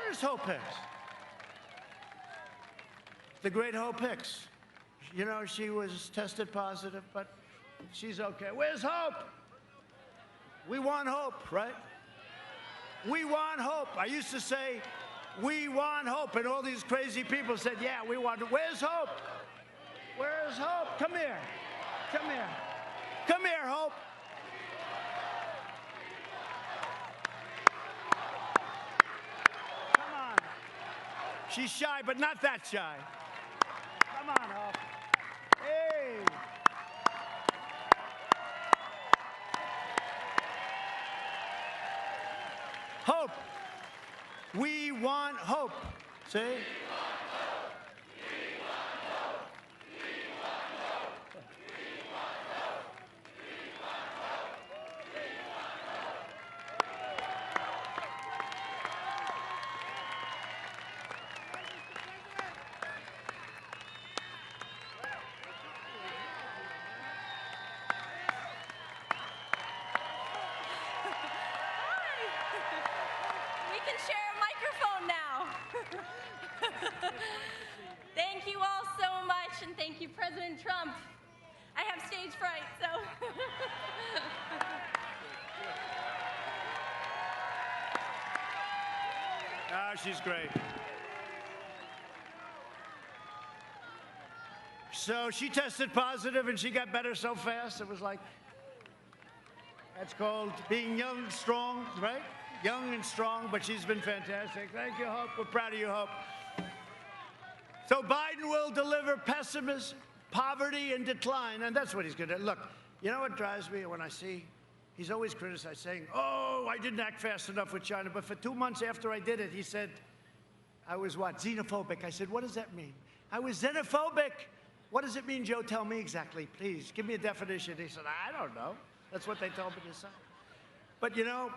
Where's Hope Hicks? The great Hope Hicks. You know, she was tested positive, but she's okay. Where's Hope? We want hope, right? We want hope. I used to say, we want hope. And all these crazy people said, yeah, we want it. Where's Hope? Where's Hope? Come here. Come here. Come here, Hope. Come on. She's shy, but not that shy. Come on, Hope. Hey. Hope. We want hope. See? We want hope. We want hope. We want hope. We want hope. We want hope. We want hope. We can share a microphone now. Thank you all so much, and thank you, President Trump. I have stage fright, so. Ah, she's great. So she tested positive and she got better so fast. It was like, that's called being young, strong, right? Young and strong, but she's been fantastic. Thank you, Hope. We're proud of you, Hope. So Biden will deliver pessimism, poverty, and decline, and that's what he's going to do. Look, you know what drives me when I see, he's always criticized, saying, oh, I didn't act fast enough with China, but for 2 months after I did it, he said, I was what, xenophobic? I said, what does that mean? I was xenophobic. What does it mean, Joe? Tell me exactly, please. Give me a definition. He said, I don't know. That's what they told me to say. But, you know,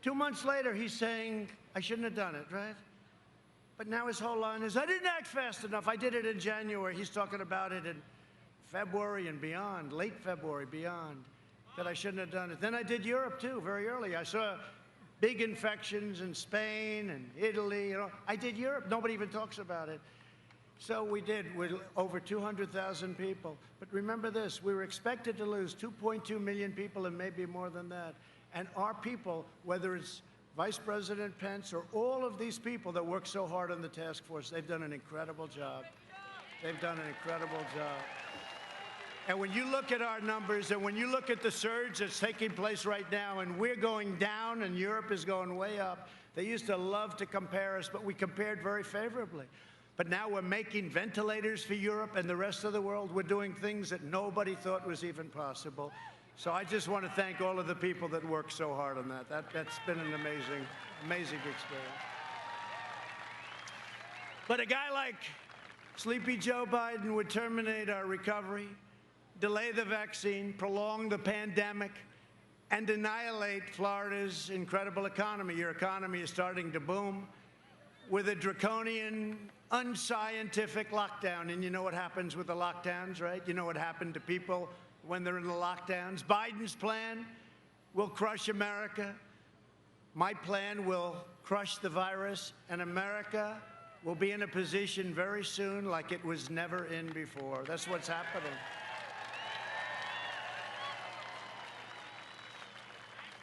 2 months later, he's saying, I shouldn't have done it, right? But now his whole line is, I didn't act fast enough. I did it in January. He's talking about it in February and beyond, late February, beyond, that I shouldn't have done it. Then I did Europe, too, very early. I saw big infections in Spain and Italy. You know, I did Europe. Nobody even talks about it. So we did with over 200,000 people. But remember this, we were expected to lose 2.2 million people and maybe more than that. And our people, whether it's Vice President Pence or all of these people that work so hard on the task force, they've done an incredible job. They've done an incredible job. And when you look at our numbers and when you look at the surge that's taking place right now, and we're going down and Europe is going way up, they used to love to compare us, but we compared very favorably. But now we're making ventilators for Europe and the rest of the world. We're doing things that nobody thought was even possible. So I just want to thank all of the people that work so hard on that. That's been an amazing, amazing experience. But a guy like Sleepy Joe Biden would terminate our recovery, delay the vaccine, prolong the pandemic, and annihilate Florida's incredible economy. Your economy is starting to boom. with a draconian, unscientific lockdown. And you know what happens with the lockdowns, right? You know what happened to people when they're in the lockdowns. Biden's plan will crush America. My plan will crush the virus, and America will be in a position very soon like it was never in before. That's what's happening.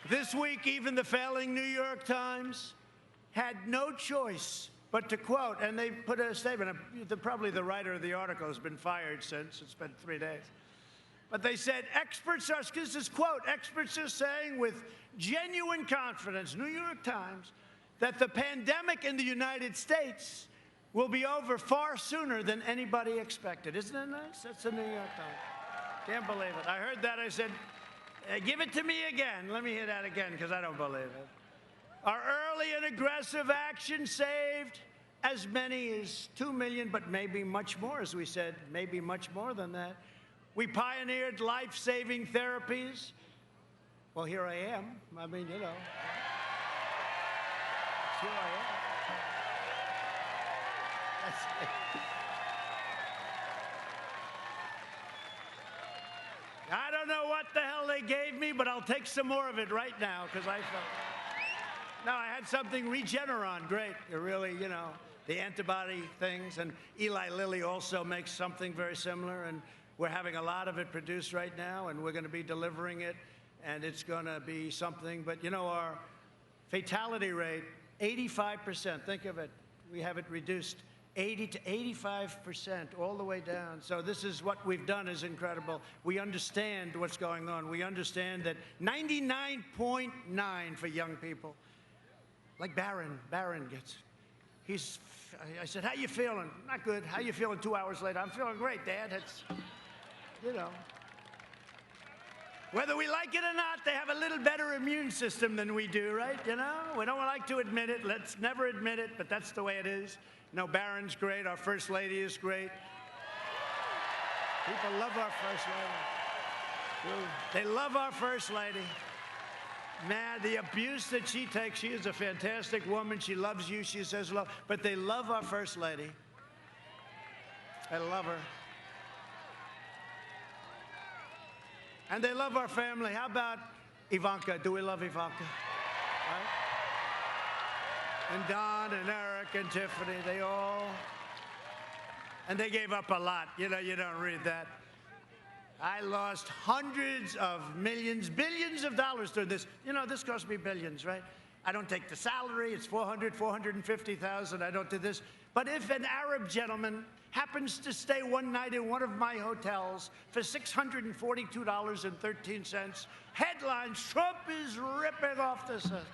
This week, even the failing New York Times had no choice but to quote, and they put a statement, probably the writer of the article has been fired since, it's been 3 days. But they said, experts are, this is quote, experts are saying with genuine confidence, New York Times, that the pandemic in the United States will be over far sooner than anybody expected. Isn't that nice? That's the New York Times. Can't believe it. I heard that, I said, give it to me again. Let me hear that again, because I don't believe it. Our early and aggressive action saved as many as 2 million, but maybe much more, as we said, maybe much more than that. We pioneered life-saving therapies. Well, here I am. I mean, you know. Here I am. That's it. I don't know what the hell they gave me, but I'll take some more of it right now, because I felt... No, I had something Regeneron, great. It really, you know, the antibody things. And Eli Lilly also makes something very similar, and we're having a lot of it produced right now, and we're going to be delivering it, and it's going to be something. But, you know, our fatality rate, 85%, think of it. We have it reduced 80 to 85%, all the way down. So this is what we've done is incredible. We understand what's going on. We understand that 99.9 for young people. Like Barron gets, I said, how you feeling? Not good. How you feeling 2 hours later? I'm feeling great, Dad. It's, you know. Whether we like it or not, they have a little better immune system than we do, right? You know, we don't like to admit it. Let's never admit it, but that's the way it is. You know, Barron's great. Our First Lady is great. People love our First Lady. They love our First Lady. Man, the abuse that she takes, she is a fantastic woman. She loves you. She says love. But they love our First Lady. They love her. And they love our family. How about Ivanka? Do we love Ivanka? Right? And Don and Eric and Tiffany, they all... And they gave up a lot. You know, you don't read that. I lost hundreds of millions, billions of dollars doing this. You know, this cost me billions, right? I don't take the salary. It's $450,000. I don't do this. But if an Arab gentleman happens to stay one night in one of my hotels for $642.13, headlines, Trump is ripping off the set.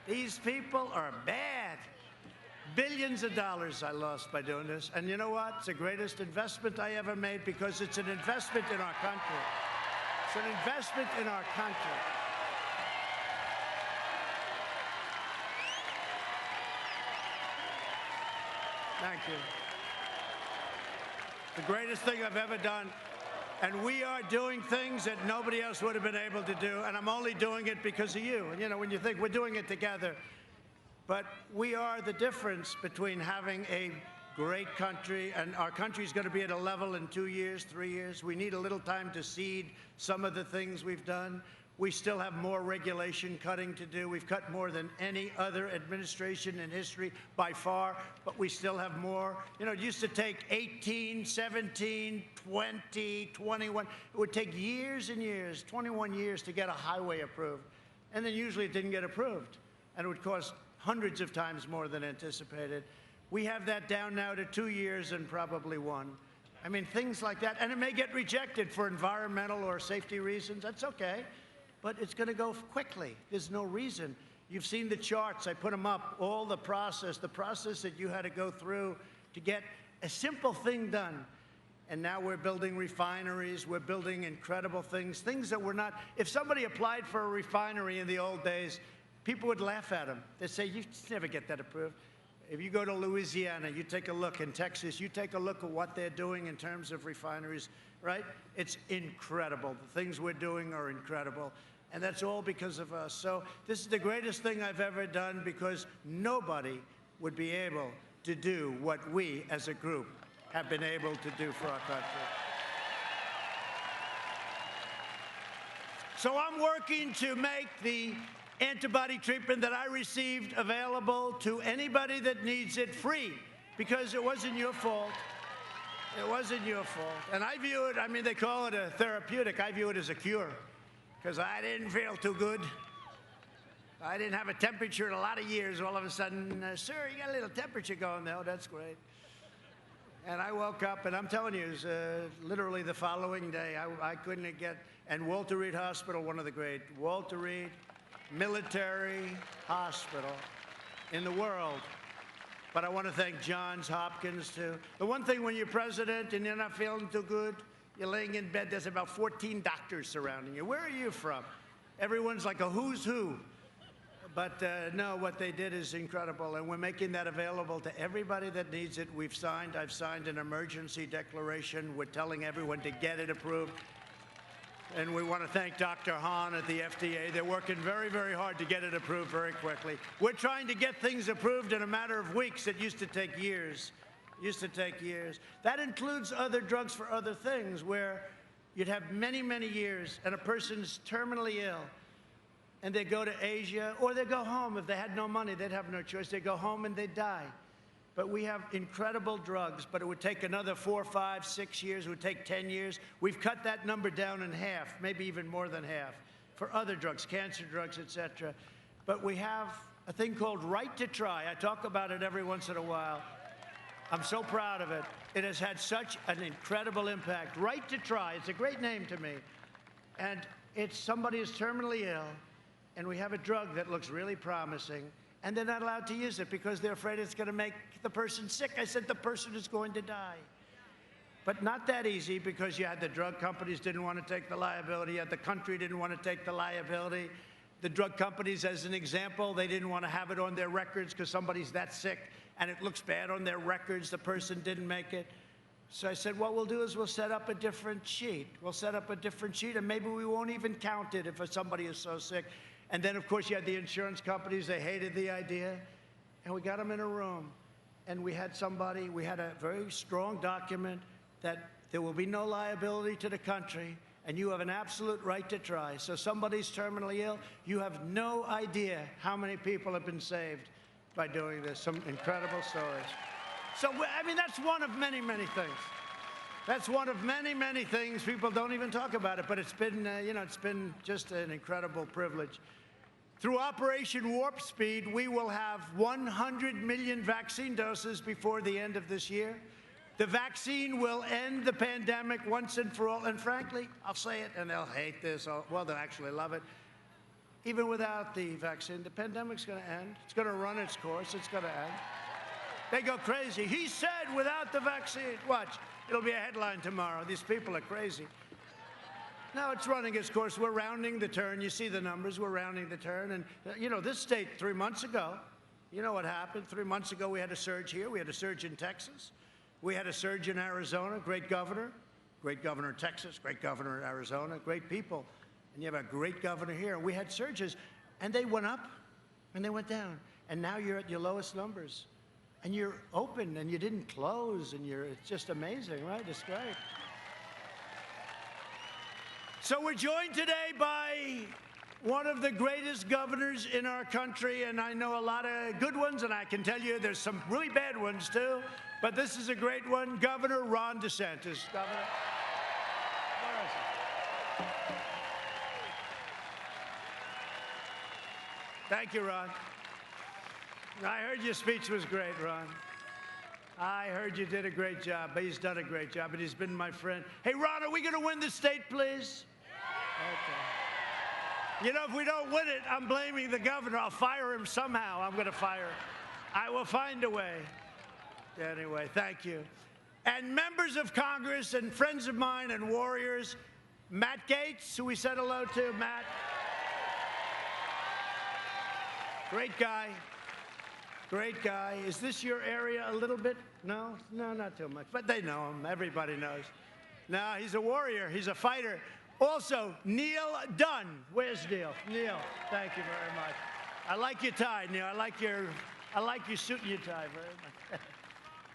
These people are bad. Billions of dollars I lost by doing this. And you know what? It's the greatest investment I ever made because it's an investment in our country. It's an investment in our country. Thank you. The greatest thing I've ever done. And we are doing things that nobody else would have been able to do. And I'm only doing it because of you. And you know, when you think we're doing it together, but we are the difference between having a great country, and our country's going to be at a level in 2 years, 3 years. We need a little time to seed some of the things we've done. We still have more regulation cutting to do. We've cut more than any other administration in history by far, but we still have more. You know, it used to take 18, 17, 20, 21. It would take years and years, 21 years to get a highway approved. And then usually it didn't get approved. And it would cost hundreds of times more than anticipated. We have that down now to 2 years and probably 1. I mean, things like that. And it may get rejected for environmental or safety reasons. That's okay. But it's going to go quickly. There's no reason. You've seen the charts. I put them up. All the process that you had to go through to get a simple thing done. And now we're building refineries. We're building incredible things, things that were not. If somebody applied for a refinery in the old days, people would laugh at them. They'd say, you never get that approved. If you go to Louisiana, you take a look, in Texas, you take a look at what they're doing in terms of refineries, right? It's incredible. The things we're doing are incredible. And that's all because of us. So this is the greatest thing I've ever done, because nobody would be able to do what we as a group have been able to do for our country. So I'm working to make the antibody treatment that I received available to anybody that needs it free, because it wasn't your fault. It wasn't your fault. And I view it, I mean, they call it a therapeutic. I view it as a cure, because I didn't feel too good. I didn't have a temperature in a lot of years. All of a sudden, sir, you got a little temperature going there. Oh, that's great. And I woke up, and I'm telling you, it was literally the following day. I couldn't get, and Walter Reed Hospital, one of the great, Walter Reed Military Hospital in the world. But I want to thank Johns Hopkins, too. The one thing when you're president and you're not feeling too good, you're laying in bed, there's about 14 doctors surrounding you. Where are you from? Everyone's like a who's who. But no, what they did is incredible, and we're making that available to everybody that needs it. I've signed an emergency declaration. We're telling everyone to get it approved. And we want to thank Dr. Hahn at the FDA. They're working very, very hard to get it approved very quickly. We're trying to get things approved in a matter of weeks. It used to take years. That includes other drugs for other things, where you'd have many, many years, and a person's terminally ill, and they go to Asia, or they go home. If they had no money, they'd have no choice. They go home and they die. But we have incredible drugs, but it would take another 4, 5, 6 years. It would take 10 years. We've cut that number down in half, maybe even more than half, for other drugs, cancer drugs, etc. But we have a thing called Right to Try. I talk about it every once in a while. I'm so proud of it. It has had such an incredible impact. Right to Try, it's a great name to me. And it's somebody who's terminally ill, and we have a drug that looks really promising, and they're not allowed to use it because they're afraid it's going to make the person sick. I said the person is going to die. But not that easy, because you had the drug companies didn't want to take the liability. You had the country didn't want to take the liability. The drug companies, as an example, they didn't want to have it on their records because somebody's that sick and it looks bad on their records. The person didn't make it. So I said, what we'll do is we'll set up a different sheet. We'll set up a different sheet, and maybe we won't even count it if somebody is so sick. And then, of course, you had the insurance companies. They hated the idea. And we got them in a room. And we had a very strong document that there will be no liability to the country, and you have an absolute right to try. So somebody's terminally ill, you have no idea how many people have been saved by doing this. Some incredible stories. So, I mean, that's one of many, many things. That's one of many, many things. People don't even talk about it, but it's been, it's been just an incredible privilege. Through Operation Warp Speed, we will have 100 million vaccine doses before the end of this year. The vaccine will end the pandemic once and for all. And frankly, I'll say it, and they'll hate this. Well, they'll actually love it. Even without the vaccine, the pandemic's going to end. It's going to run its course. It's going to end. They go crazy. He said without the vaccine. Watch. It'll be a headline tomorrow. These people are crazy. Now it's running its course. We're rounding the turn. You see the numbers. We're rounding the turn. And, this state 3 months ago, you know what happened? 3 months ago, we had a surge here. We had a surge in Texas. We had a surge in Arizona. Great governor in Texas, great governor in Arizona, great people. And you have a great governor here. And we had surges, and they went up, and they went down. And now you're at your lowest numbers. And you're open, and you didn't close, and it's just amazing, right? It's great. So we're joined today by one of the greatest governors in our country, and I know a lot of good ones, and I can tell you there's some really bad ones too, but this is a great one, Governor Ron DeSantis. Governor, where is he? Thank you, Ron. I heard your speech was great, Ron. I heard you did a great job, but he's done a great job, and he's been my friend. Hey, Ron, are we going to win the state, please? Okay. If we don't win it, I'm blaming the governor. I'll fire him somehow. I'm going to fire him. I will find a way. Anyway, thank you. And members of Congress and friends of mine and warriors, Matt Gaetz, who we said hello to. Matt. Great guy. Great guy. Is this your area a little bit? No? No, not too much. But they know him. Everybody knows. No, he's a warrior. He's a fighter. Also, Neil Dunn. Where's Neil? Neil, thank you very much. I like your tie, Neil. I like your suit and your tie very much.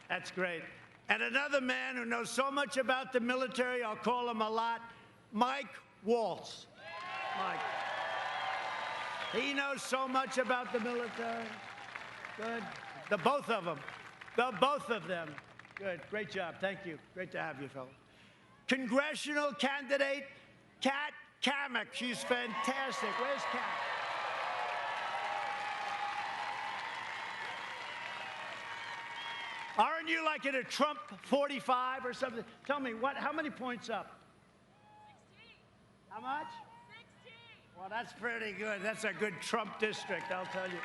That's great. And another man who knows so much about the military, I'll call him a lot, Mike Waltz. Mike. He knows so much about the military. Good. The both of them. The both of them. Good. Great job. Thank you. Great to have you, fellow. Congressional candidate Kat Cammack. She's fantastic. Where's Kat? Aren't you like in a Trump 45 or something? Tell me, how many points up? 16. How much? 16. Well, that's pretty good. That's a good Trump district, I'll tell you.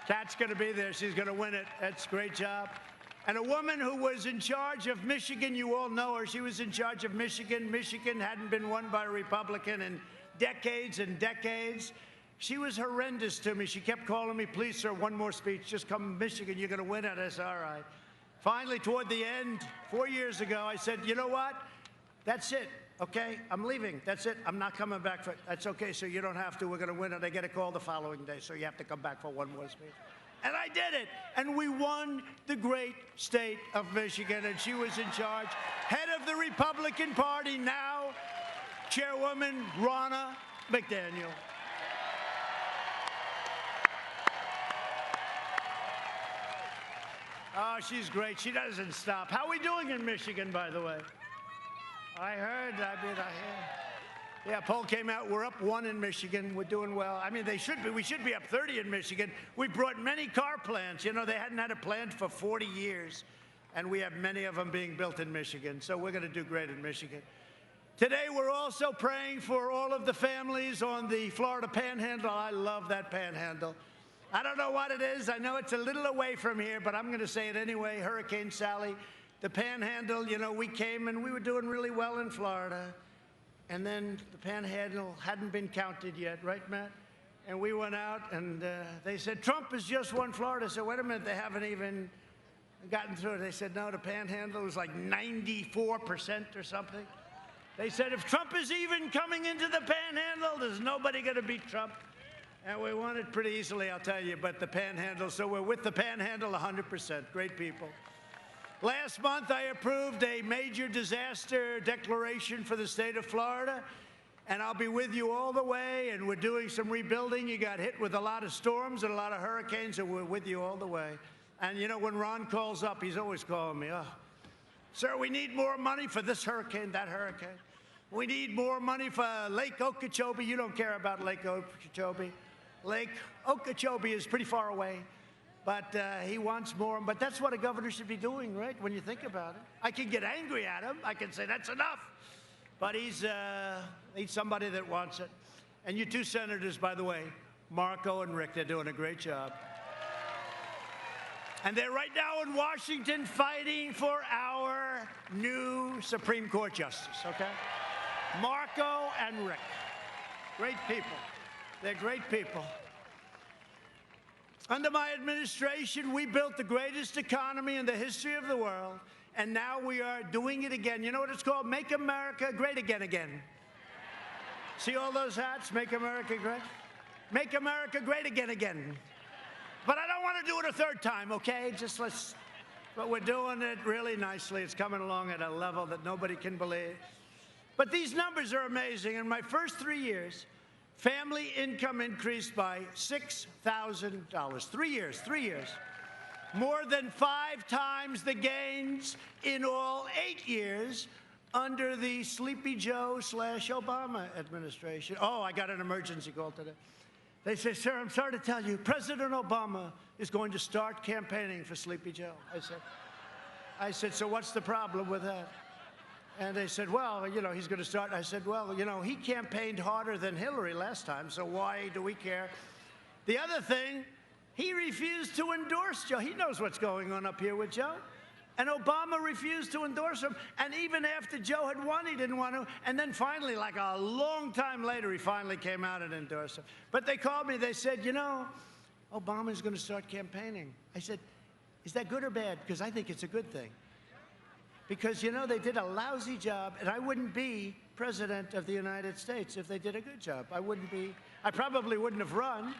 Kat's going to be there. She's going to win it. That's a great job. And a woman who was in charge of Michigan, you all know her. She was in charge of Michigan. Michigan hadn't been won by a Republican in decades and decades. She was horrendous to me. She kept calling me, please, sir, one more speech. Just come to Michigan. You're going to win it. I said, all right. Finally, toward the end, 4 years ago, I said, you know what? That's it. Okay, I'm leaving. That's it. I'm not coming back for it. That's okay, sir. You don't have to. We're going to win it. I get a call the following day, so you have to come back for one more speech. And I did it. And we won the great state of Michigan, and she was in charge. Head of the Republican Party now, Chairwoman Ronna McDaniel. Oh, she's great. She doesn't stop. How are we doing in Michigan, by the way? I heard. Yeah, poll came out. We're up 1 in Michigan. We're doing well. I mean, we should be up 30 in Michigan. We brought many car plants. You know, they hadn't had a plant for 40 years, and we have many of them being built in Michigan. So we're going to do great in Michigan. Today, we're also praying for all of the families on the Florida Panhandle. I love that Panhandle. I don't know what it is. I know it's a little away from here, but I'm going to say it anyway. Hurricane Sally, the Panhandle, you know, we came and we were doing really well in Florida. And then the Panhandle hadn't been counted yet, right, Matt? And we went out and they said, Trump has just won Florida. I said, wait a minute, they haven't even gotten through it. They said, no, the Panhandle was like 94% or something. They said, if Trump is even coming into the Panhandle, there's nobody going to beat Trump. And we won it pretty easily, I'll tell you, but the Panhandle, so we're with the Panhandle 100%. Great people. Last month, I approved a major disaster declaration for the state of Florida, and I'll be with you all the way, and we're doing some rebuilding. You got hit with a lot of storms and a lot of hurricanes, and we're with you all the way. And, you know, when Ron calls up, he's always calling me, oh, sir, we need more money for this hurricane, that hurricane. We need more money for Lake Okeechobee. You don't care about Lake Okeechobee. Lake Okeechobee is pretty far away, but he wants more. But that's what a governor should be doing, right, when you think about it. I can get angry at him. I can say, that's enough. But he's somebody that wants it. And you two senators, by the way, Marco and Rick, they're doing a great job. And they're right now in Washington fighting for our new Supreme Court justice, okay? Marco and Rick. Great people. They're great people. Under my administration, we built the greatest economy in the history of the world, and now we are doing it again. You know what it's called? Make America Great Again again. See all those hats? Make America Great? Make America Great Again again. But I don't want to do it a third time, okay? But we're doing it really nicely. It's coming along at a level that nobody can believe. But these numbers are amazing. In my first 3 years, family income increased by $6,000. 3 years. More than 5 times the gains in all 8 years under the Sleepy Joe / Obama administration. Oh, I got an emergency call today. They say, sir, I'm sorry to tell you, President Obama is going to start campaigning for Sleepy Joe. I said, so what's the problem with that? And they said, well, you know, he's going to start. I said, well, you know, he campaigned harder than Hillary last time, so why do we care? The other thing, he refused to endorse Joe. He knows what's going on up here with Joe. And Obama refused to endorse him. And even after Joe had won, he didn't want to. And then finally, like a long time later, he finally came out and endorsed him. But they called me. They said, you know, Obama's going to start campaigning. I said, is that good or bad? Because I think it's a good thing. Because, you know, they did a lousy job, and I wouldn't be president of the United States if they did a good job. I probably wouldn't have run,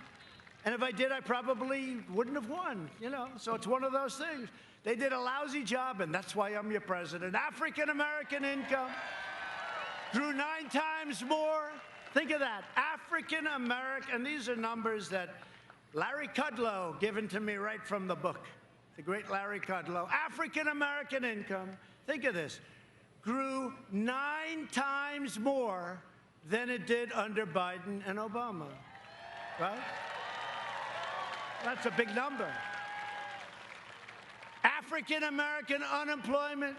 and if I did, I probably wouldn't have won, you know. So it's one of those things. They did a lousy job, and that's why I'm your president. African-American income grew 9 times more. Think of that. African-American, and these are numbers that Larry Kudlow given to me right from the book. The great Larry Kudlow. African-American income, think of this, grew 9 times more than it did under Biden and Obama, right? That's a big number. African-American unemployment,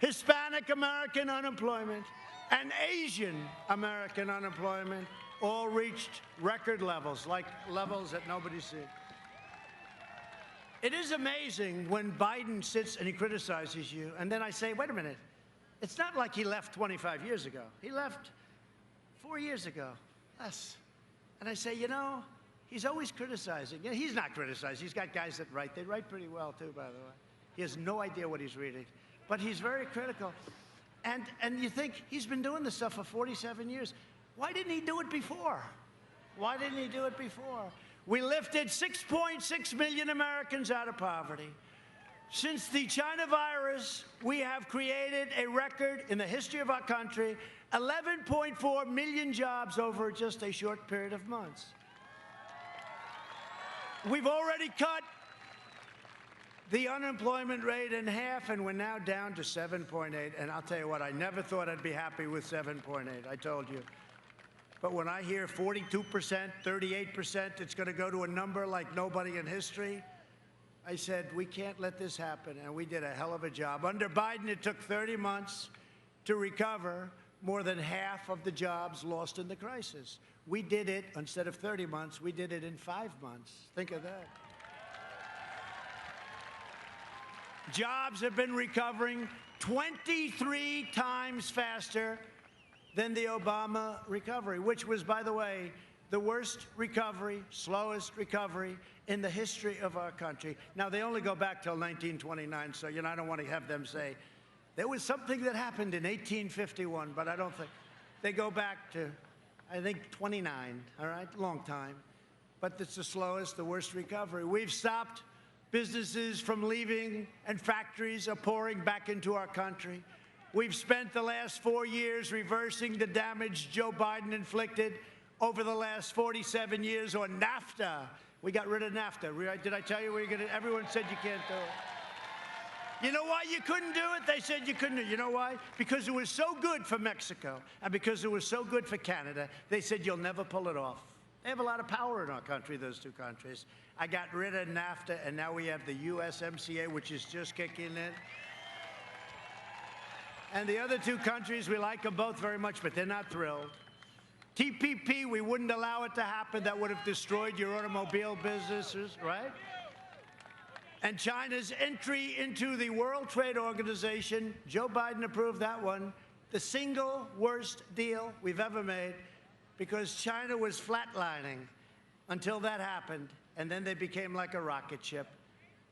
Hispanic-American unemployment, and Asian-American unemployment all reached record levels, like levels that nobody's seen. It is amazing when Biden sits and he criticizes you, and then I say, wait a minute, it's not like he left 25 years ago. He left 4 years ago, less. And I say, you know, he's always criticizing. You know, he's not criticizing. He's got guys that write. They write pretty well, too, by the way. He has no idea what he's reading. But he's very critical. And you think, he's been doing this stuff for 47 years. Why didn't he do it before? Why didn't he do it before? We lifted 6.6 million Americans out of poverty. Since the China virus, we have created a record in the history of our country, 11.4 million jobs over just a short period of months. We've already cut the unemployment rate in half, and we're now down to 7.8. And I'll tell you what, I never thought I'd be happy with 7.8. I told you. But when I hear 42%, 38%, it's going to go to a number like nobody in history, I said, we can't let this happen, and we did a hell of a job. Under Biden, it took 30 months to recover more than half of the jobs lost in the crisis. We did it, instead of 30 months, we did it in 5 months. Think of that. Jobs have been recovering 23 times faster than the Obama recovery, which was, by the way, the worst recovery, slowest recovery in the history of our country. Now, they only go back till 1929, so, you know, I don't want to have them say, there was something that happened in 1851, but I don't think. They go back to, I think, 29, all right? Long time. But it's the slowest, the worst recovery. We've stopped businesses from leaving, and factories are pouring back into our country. We've spent the last 4 years reversing the damage Joe Biden inflicted over the last 47 years on NAFTA. We got rid of NAFTA. Did I tell you everyone said you can't do it? You know why you couldn't do it? They said you couldn't do it. You know why? Because it was so good for Mexico, and because it was so good for Canada, they said you'll never pull it off. They have a lot of power in our country, those two countries. I got rid of NAFTA, and now we have the USMCA, which is just kicking in. And the other two countries, we like them both very much, but they're not thrilled. TPP, we wouldn't allow it to happen. That would have destroyed your automobile businesses, right? And China's entry into the World Trade Organization, Joe Biden approved that one, the single worst deal we've ever made, because China was flatlining until that happened, and then they became like a rocket ship.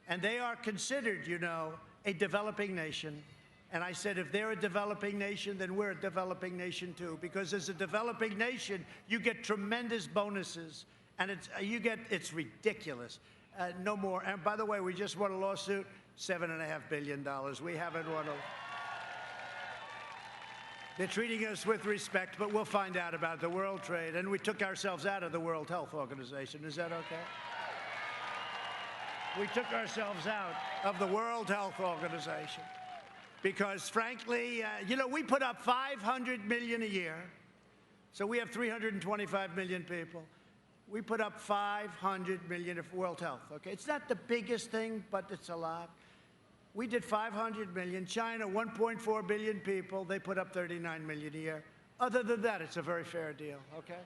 And they are considered, you know, a developing nation. And I said, if they're a developing nation, then we're a developing nation too. Because as a developing nation, you get tremendous bonuses, and it's ridiculous. No more. And by the way, we just won a lawsuit, $7.5 billion. We haven't won a. They're treating us with respect, but we'll find out about the World Trade. And we took ourselves out of the World Health Organization. Is that okay? We took ourselves out of the World Health Organization. Because, frankly, you know, we put up $500 million a year. So we have 325 million people. We put up $500 million of World Health, okay? It's not the biggest thing, but it's a lot. We did $500 million. China, 1.4 billion people. They put up 39 million a year. Other than that, it's a very fair deal, okay?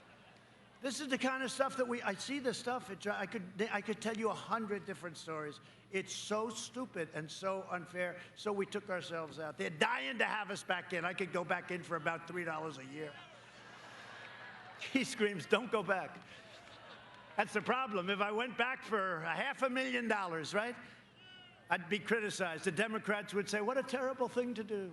This is the kind of stuff that I see this stuff. I could tell you 100 different stories. It's so stupid and so unfair, so we took ourselves out. They're dying to have us back in. I could go back in for about $3 a year. He screams, don't go back. That's the problem. If I went back for $500,000, right? I'd be criticized. The Democrats would say, what a terrible thing to do.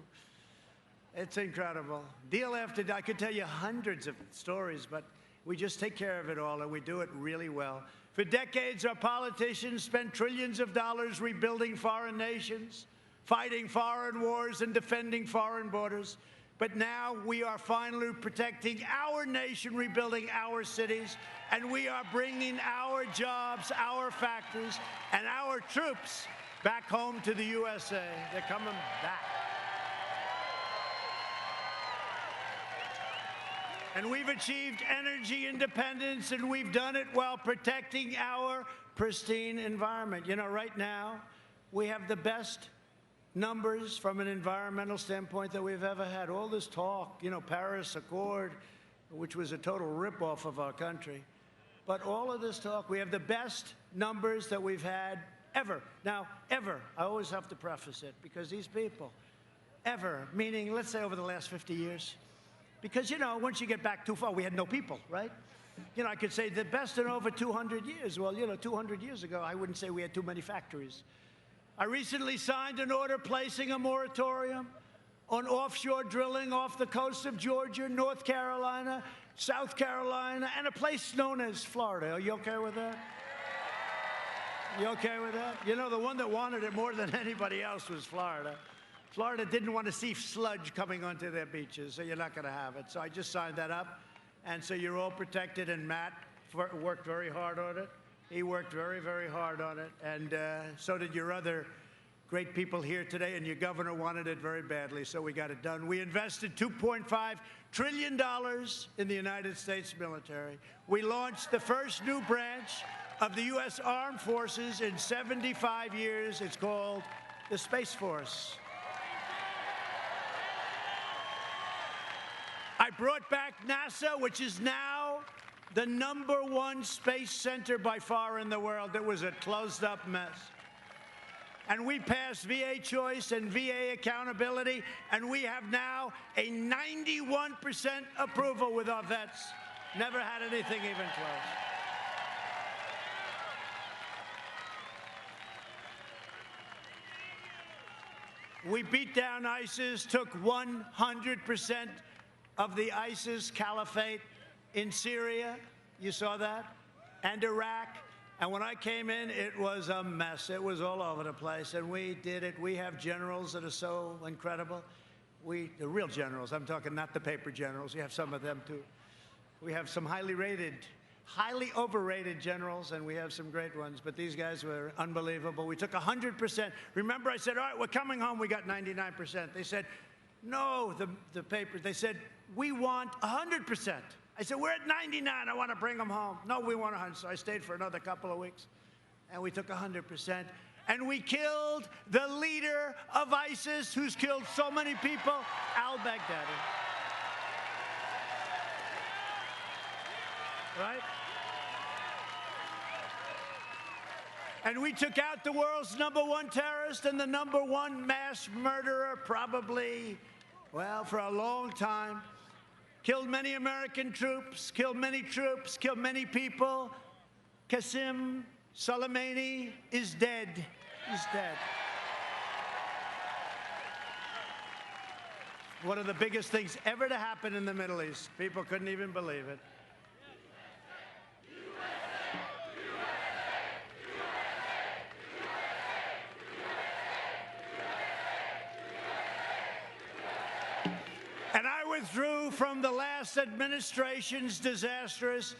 It's incredible. Deal after deal. I could tell you hundreds of stories, but we just take care of it all, and we do it really well. For decades, our politicians spent trillions of dollars rebuilding foreign nations, fighting foreign wars, and defending foreign borders. But now we are finally protecting our nation, rebuilding our cities, and we are bringing our jobs, our factories, and our troops back home to the USA. They're coming back. And we've achieved energy independence, and we've done it while protecting our pristine environment. You know, right now, we have the best numbers from an environmental standpoint that we've ever had. All this talk, you know, Paris Accord, which was a total ripoff of our country. But all of this talk, we have the best numbers that we've had ever. Now, ever, I always have to preface it, because these people, ever, meaning, let's say over the last 50 years, because, you know, once you get back too far, we had no people, right? You know, I could say the best in over 200 years. Well, you know, 200 years ago, I wouldn't say we had too many factories. I recently signed an order placing a moratorium on offshore drilling off the coast of Georgia, North Carolina, South Carolina, and a place known as Florida. Are you okay with that? You okay with that? You know, the one that wanted it more than anybody else was Florida. Florida didn't want to see sludge coming onto their beaches, so you're not going to have it. So I just signed that up, and so you're all protected, and Matt worked very hard on it. He worked very, very hard on it, and so did your other great people here today, and your governor wanted it very badly, so we got it done. We invested $2.5 trillion in the United States military. We launched the first new branch of the U.S. Armed Forces in 75 years. It's called the Space Force. I brought back NASA, which is now the #1 space center by far in the world. It was a closed-up mess. And we passed VA choice and VA accountability, and we have now a 91% approval with our vets. Never had anything even close. We beat down ISIS, took 100% of the ISIS caliphate in Syria, you saw that, and Iraq. And when I came in, it was a mess. It was all over the place, and we did it. We have generals that are so incredible. The real generals, I'm talking not the paper generals. We have some of them, too. We have some highly overrated generals, and we have some great ones, but these guys were unbelievable. We took 100%. Remember, I said, all right, we're coming home. We got 99%. They said, no, the paper. They said, we want 100%. I said, we're at 99. I want to bring them home. No, we want 100. So I stayed for another couple of weeks, and we took 100%. And we killed the leader of ISIS, who's killed so many people, al-Baghdadi. Right? And we took out the world's #1 terrorist and the #1 mass murderer, probably, well, for a long time. Killed many American troops, killed many people. Qasem Soleimani is dead. He's dead. One of the biggest things ever to happen in the Middle East. People couldn't even believe it. And I withdrew from the last administration's disastrous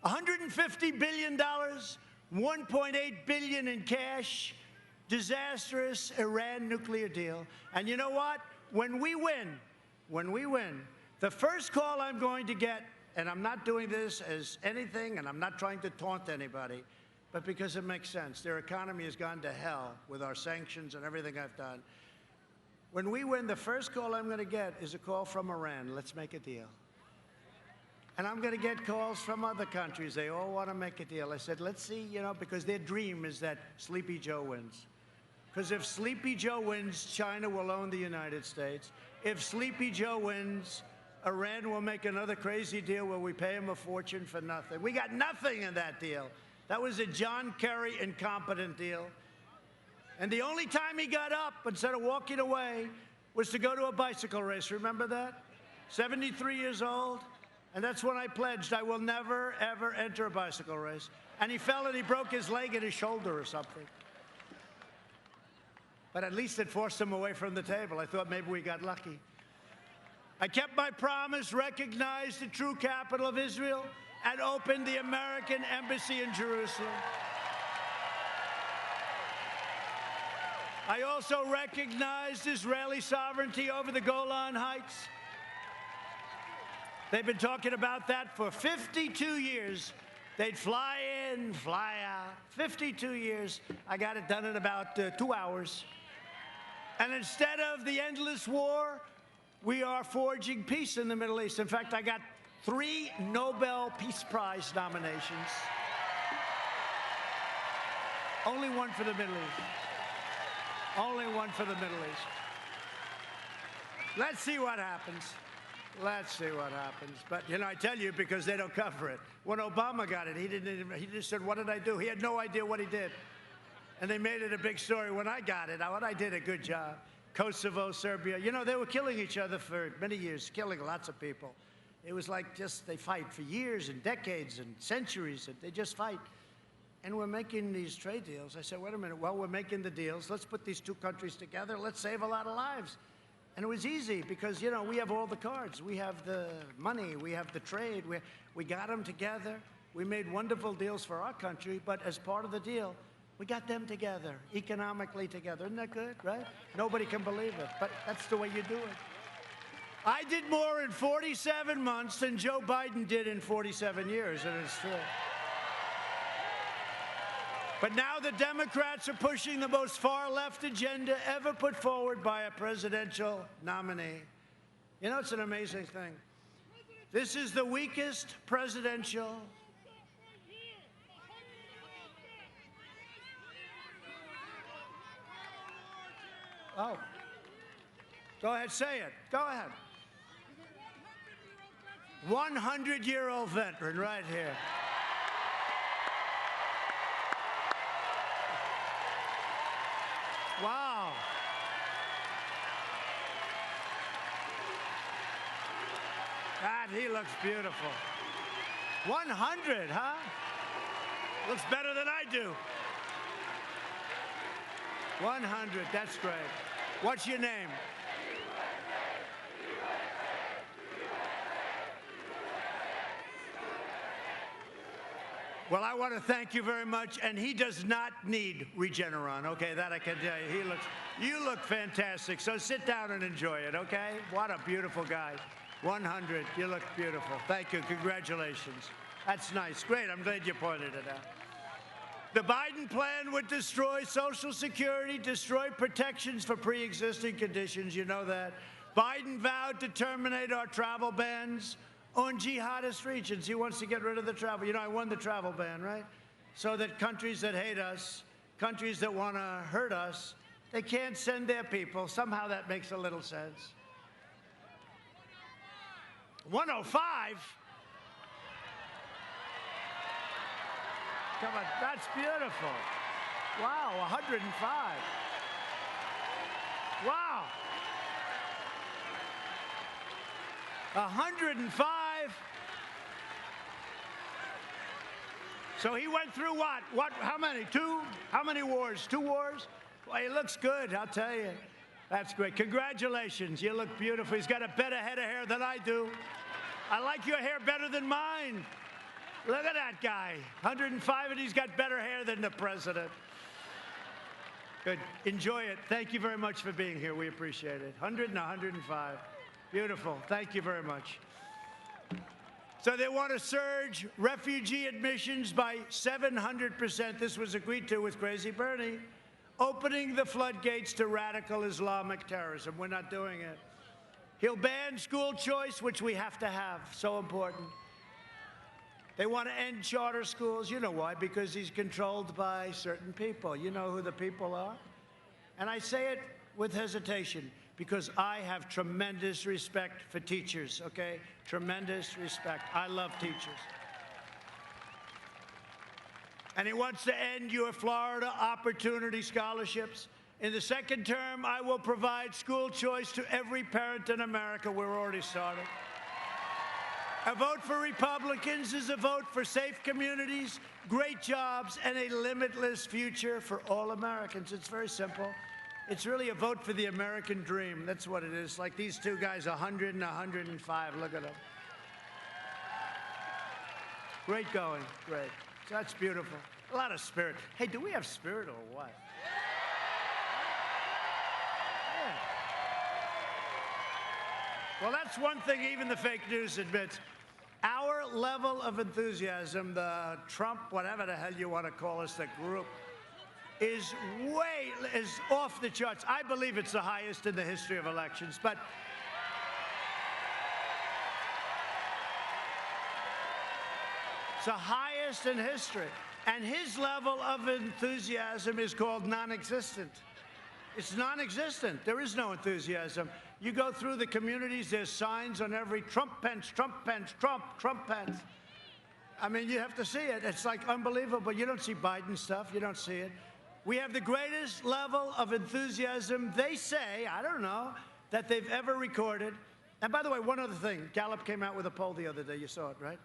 $150 billion, $1.8 billion in cash, disastrous Iran nuclear deal. And you know what? When we win, the first call I'm going to get, and I'm not doing this as anything, and I'm not trying to taunt anybody, but because it makes sense. Their economy has gone to hell with our sanctions and everything I've done. When we win, the first call I'm going to get is a call from Iran. Let's make a deal. And I'm going to get calls from other countries. They all want to make a deal. I said, let's see, you know, because their dream is that Sleepy Joe wins. Because if Sleepy Joe wins, China will own the United States. If Sleepy Joe wins, Iran will make another crazy deal where we pay him a fortune for nothing. We got nothing in that deal. That was a John Kerry incompetent deal. And the only time he got up, instead of walking away, was to go to a bicycle race. Remember that? 73 years old. And that's when I pledged I will never, ever enter a bicycle race. And he fell and he broke his leg and his shoulder or something. But at least it forced him away from the table. I thought maybe we got lucky. I kept my promise, recognized the true capital of Israel, and opened the American embassy in Jerusalem. I also recognized Israeli sovereignty over the Golan Heights. They've been talking about that for 52 years. They'd fly in, fly out. 52 years. I got it done in about 2 hours. And instead of the endless war, we are forging peace in the Middle East. In fact, I got 3 Nobel Peace Prize nominations. Only one for the Middle East. Only one for the Middle East. Let's see what happens. Let's see what happens. But, you know, I tell you because they don't cover it. When Obama got it, he just said, what did I do? He had no idea what he did. And they made it a big story. When I got it, I did a good job. Kosovo, Serbia, you know, they were killing each other for many years, killing lots of people. It was like just they fight for years and decades and centuries, and they just fight. And we're making these trade deals. I said, wait a minute, well, we're making the deals. Let's put these 2 countries together. Let's save a lot of lives. And it was easy because, you know, we have all the cards. We have the money. We have the trade. We got them together. We made wonderful deals for our country, but as part of the deal, we got them together, economically together. Isn't that good, right? Nobody can believe it, but that's the way you do it. I did more in 47 months than Joe Biden did in 47 years, and it's true. But now the Democrats are pushing the most far-left agenda ever put forward by a presidential nominee. You know, it's an amazing thing. This is the weakest presidential. Oh. Go ahead, say it. Go ahead. 100-year-old veteran right here. Wow. God, he looks beautiful. 100, huh? Looks better than I do. 100, that's great. What's your name? Well, I want to thank you very much, and he does not need Regeneron, okay? That I can tell you. You look fantastic, so sit down and enjoy it, okay? What a beautiful guy. 100, you look beautiful. Thank you, congratulations. That's nice, great, I'm glad you pointed it out. The Biden plan would destroy Social Security, destroy protections for pre-existing conditions, you know that. Biden vowed to terminate our travel bans on jihadist regions. He wants to get rid of the travel. You know, I won the travel ban, right? So that countries that hate us, countries that want to hurt us, they can't send their people. Somehow that makes a little sense. 105? Come on, that's beautiful. Wow, 105. Wow. 105. So he went through what? How many? 2? How many wars? 2 wars? Well, he looks good, I'll tell you. That's great. Congratulations. You look beautiful. He's got a better head of hair than I do. I like your hair better than mine. Look at that guy. 105, and he's got better hair than the president. Good. Enjoy it. Thank you very much for being here. We appreciate it. 100 and 105. Beautiful. Thank you very much. So they want to surge refugee admissions by 700%. This was agreed to with Crazy Bernie, opening the floodgates to radical Islamic terrorism. We're not doing it. He'll ban school choice, which we have to have. So important. They want to end charter schools. You know why? Because he's controlled by certain people. You know who the people are? And I say it with hesitation because I have tremendous respect for teachers, okay? Tremendous respect. I love teachers. and he wants to end your Florida Opportunity Scholarships. In the second term, I will provide school choice to every parent in America. We're already started. A vote for Republicans is a vote for safe communities, great jobs, and a limitless future for all Americans. It's very simple. It's really a vote for the American dream. That's what it is. Like these two guys, 100 and 105. Look at them. Great going. Great. So that's beautiful. A lot of spirit. Hey, do we have spirit or what? Yeah. Well, that's one thing even the fake news admits. Our level of enthusiasm, the Trump, whatever the hell you want to call us, the group, is off the charts. I believe it's the highest in the history of elections, but it's the highest in history. And his level of enthusiasm is called non-existent. It's non-existent. There is no enthusiasm. You go through the communities, there's signs on every Trump Pence, Trump Pence, Trump Pence. I mean, you have to see it. It's like unbelievable. You don't see Biden stuff. You don't see it. We have the greatest level of enthusiasm, they say, I don't know, that they've ever recorded. And by the way, one other thing. Gallup came out with a poll the other day. You saw it, right?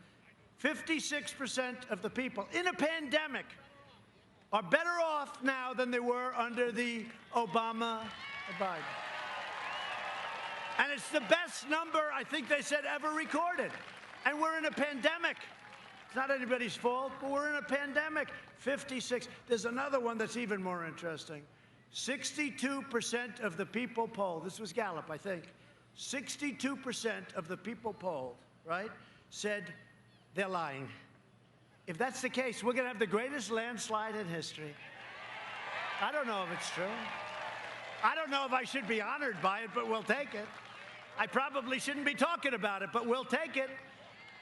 56% of the people in a pandemic are better off now than they were under the Obama or Biden. And it's the best number, I think they said, ever recorded. And we're in a pandemic. It's not anybody's fault, but we're in a pandemic. 56. There's another one that's even more interesting. 62% of the people polled, this was Gallup, I think, 62% of the people polled, right, said they're lying. If that's the case, we're going to have the greatest landslide in history. I don't know if it's true. I don't know if I should be honored by it, but we'll take it. I probably shouldn't be talking about it, but we'll take it.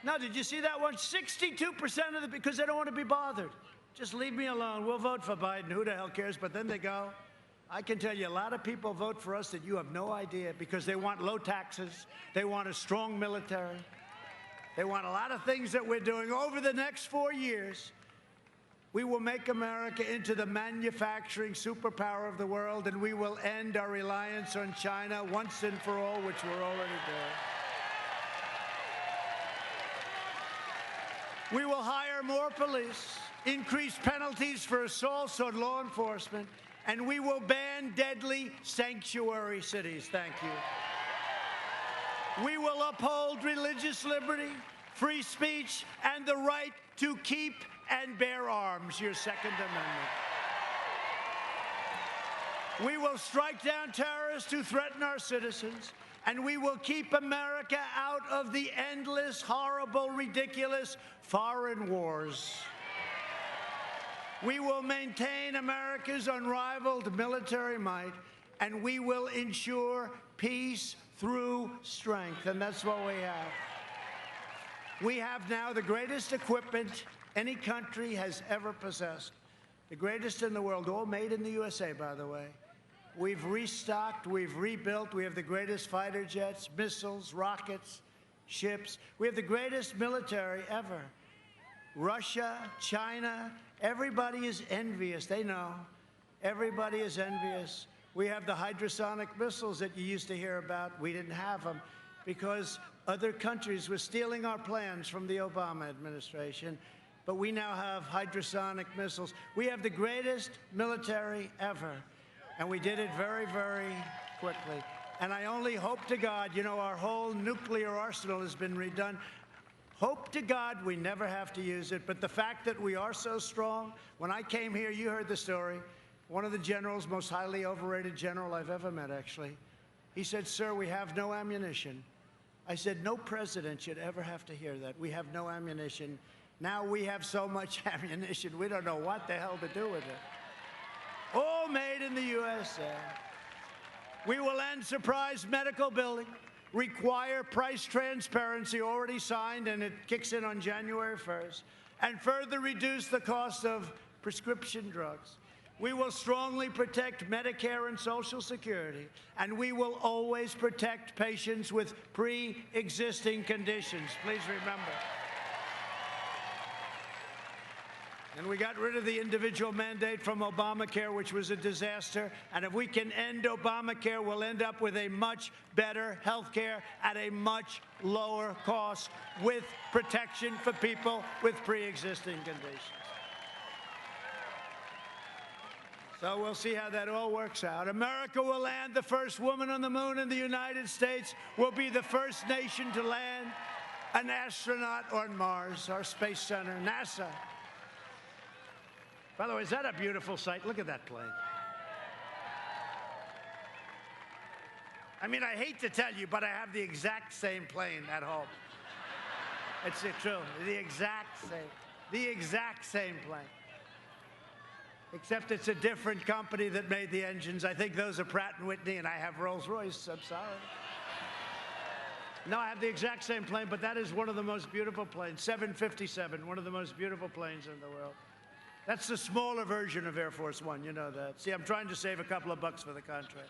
No, did you see that one? 62% of the, because they don't want to be bothered. Just leave me alone. We'll vote for Biden. Who the hell cares? But then they go. I can tell you a lot of people vote for us that you have no idea because they want low taxes. They want a strong military. They want a lot of things that we're doing. Over the next 4 years, we will make America into the manufacturing superpower of the world, and we will end our reliance on China once and for all, which we're already doing. We will hire more police, increase penalties for assaults on law enforcement, and we will ban deadly sanctuary cities. Thank you. We will uphold religious liberty, free speech, and the right to keep and bear arms, your Second Amendment. We will strike down terrorists who threaten our citizens, and we will keep America out of the endless, horrible, ridiculous foreign wars. We will maintain America's unrivaled military might, and we will ensure peace through strength, and that's what we have. We have now the greatest equipment any country has ever possessed, the greatest in the world, all made in the USA, by the way. We've restocked, we've rebuilt, we have the greatest fighter jets, missiles, rockets, ships. We have the greatest military ever. Russia, China, everybody is envious, they know. Everybody is envious. We have the hypersonic missiles that you used to hear about. We didn't have them because other countries were stealing our plans from the Obama administration. But we now have hypersonic missiles. We have the greatest military ever. And we did it very, very quickly. And I only hope to God, you know, our whole nuclear arsenal has been redone. Hope to God we never have to use it. But the fact that we are so strong, when I came here, you heard the story. One of the generals, most highly overrated general I've ever met, actually, he said, "Sir, we have no ammunition." I said, "No president should ever have to hear that. We have no ammunition." Now we have so much ammunition, we don't know what the hell to do with it. All made in the USA. We will end surprise medical billing, require price transparency, already signed, and it kicks in on January 1st, and further reduce the cost of prescription drugs. We will strongly protect Medicare and Social Security, and we will always protect patients with pre-existing conditions. Please remember. And we got rid of the individual mandate from Obamacare, which was a disaster. And if we can end Obamacare, we'll end up with a much better health care at a much lower cost with protection for people with pre-existing conditions. So we'll see how that all works out. America will land the first woman on the moon, and the United States will be the first nation to land an astronaut on Mars, our space center, NASA. By the way, is that a beautiful sight? Look at that plane. I mean, I hate to tell you, but I have the exact same plane at home. It's true, the exact same plane. Except it's a different company that made the engines. I think those are Pratt & Whitney, and I have Rolls-Royce. I'm sorry. No, I have the exact same plane, but that is one of the most beautiful planes, 757, one of the most beautiful planes in the world. That's the smaller version of Air Force One, you know that. See, I'm trying to save a couple of bucks for the contract.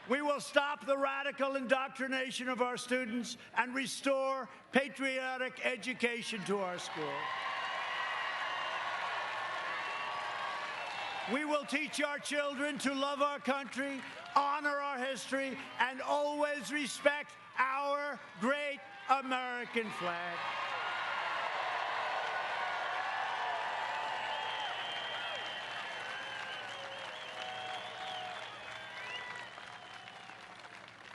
We will stop the radical indoctrination of our students and restore patriotic education to our schools. We will teach our children to love our country, honor our history, and always respect our great American flag.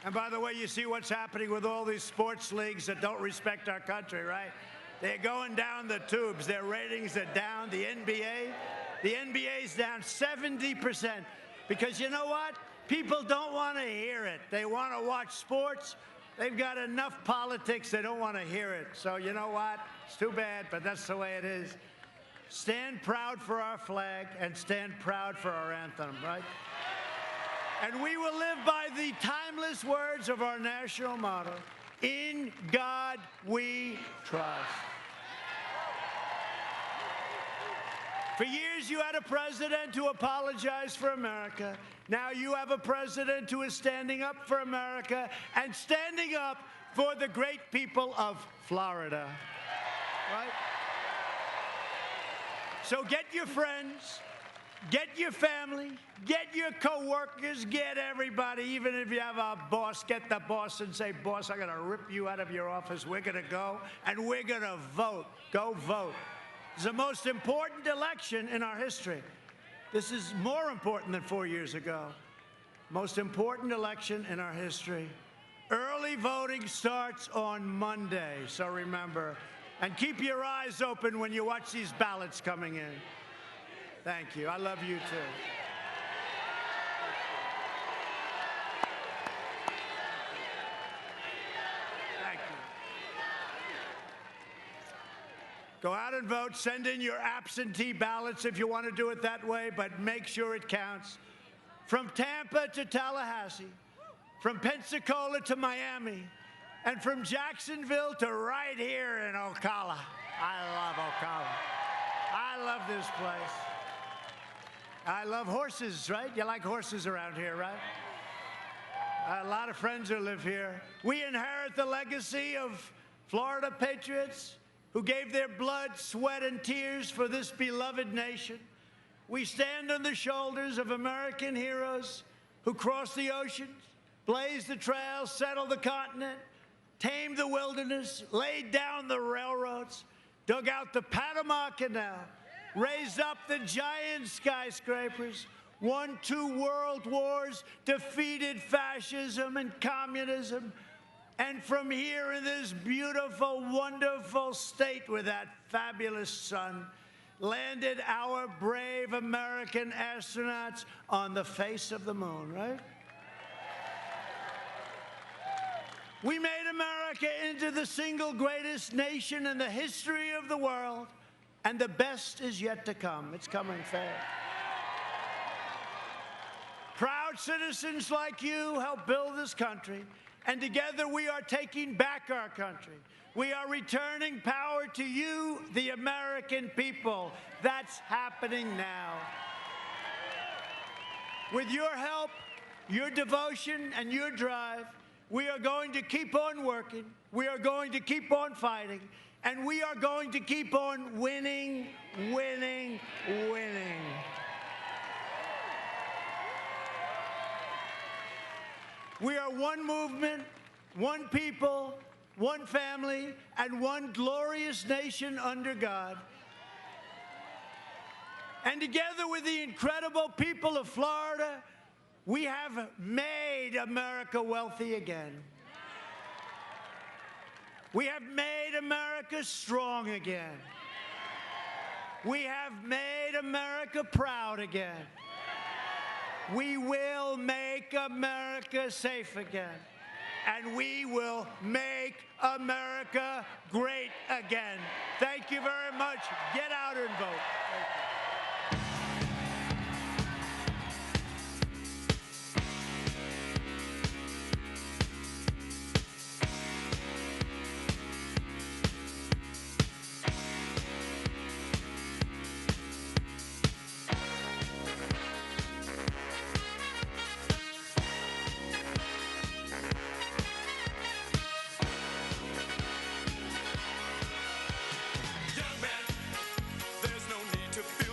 And by the way, you see what's happening with all these sports leagues that don't respect our country, right? They're going down the tubes. Their ratings are down. The NBA's down 70%. Because you know what? People don't want to hear it. They want to watch sports. They've got enough politics. They don't want to hear it. So you know what? It's too bad, but that's the way it is. Stand proud for our flag and stand proud for our anthem, right? And we will live by the timeless words of our national motto, "In God we trust." For years, you had a president who apologized for America. Now you have a president who is standing up for America and standing up for the great people of Florida, right? So get your friends, get your family, get your co-workers, get everybody. Even if you have a boss, get the boss and say, "Boss, I'm going to rip you out of your office. We're going to go and we're going to vote. Go vote." It's the most important election in our history. This is more important than 4 years ago. Most important election in our history. Early voting starts on Monday, so remember. And keep your eyes open when you watch these ballots coming in. Thank you. I love you too. Thank you. Go out and vote. Send in your absentee ballots if you want to do it that way, but make sure it counts. From Tampa to Tallahassee, from Pensacola to Miami, and from Jacksonville to right here in Ocala. I love Ocala. I love this place. I love horses, right? You like horses around here, right? A lot of friends who live here. We inherit the legacy of Florida patriots who gave their blood, sweat, and tears for this beloved nation. We stand on the shoulders of American heroes who crossed the oceans, blazed the trails, settled the continent, tamed the wilderness, laid down the railroads, dug out the Panama Canal, raised up the giant skyscrapers, won 2 world wars, defeated fascism and communism, and from here in this beautiful, wonderful state with that fabulous sun, landed our brave American astronauts on the face of the moon, right? We made America into the single greatest nation in the history of the world, and the best is yet to come. It's coming fast. Proud citizens like you helped build this country, and together we are taking back our country. We are returning power to you, the American people. That's happening now. With your help, your devotion, and your drive, we are going to keep on working. We are going to keep on fighting. And we are going to keep on winning, winning, winning. We are one movement, one people, one family, and one glorious nation under God. And together with the incredible people of Florida, we have made America wealthy again. We have made America strong again. We have made America proud again. We will make America safe again. And we will make America great again. Thank you very much. Get out and vote. Thank you. Young man, there's no need to feel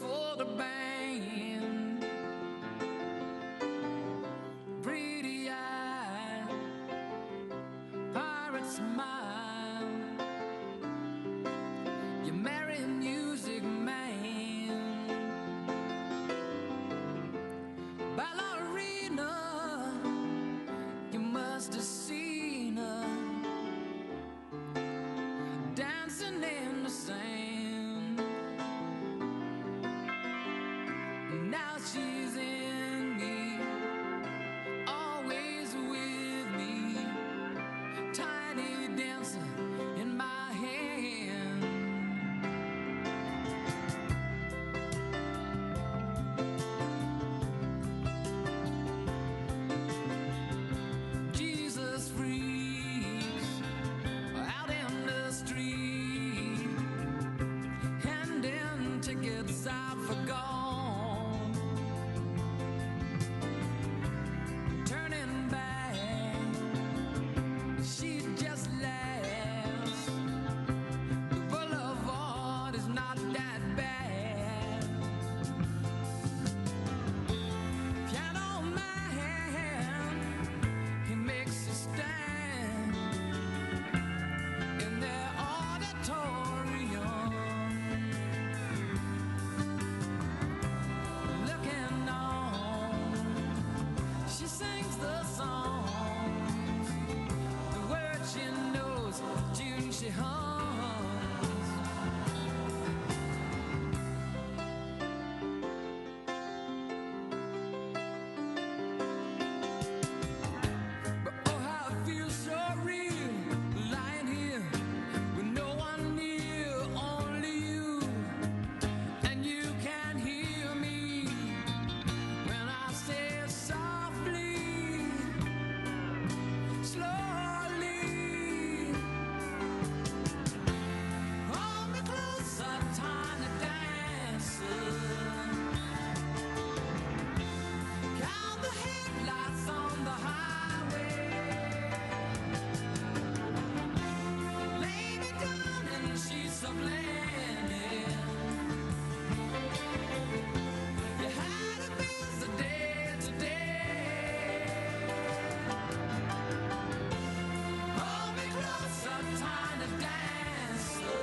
for the band. Pretty eyed pirate smile. You marry a music man. Ballerina, you must have seen her dancing in the sand. Now she's in me, always with me, tiny dancer in my hand. Jesus freaks out in the street, handing tickets out for gone, turning back, she just laughs. The boulevard is not that bad. Piano man, he makes a stand in their auditorium, looking on. She sings the songs, the words she knows, tune she hums. But oh, how it feels so real, lying here with no one near, only you, and you can hear me when I say it softly, slowly. Hold me closer, tiny dancer. Count the headlights on the highway. Lay me down in sheets of linen. You had a busy day today. Hold me closer, tiny dancer.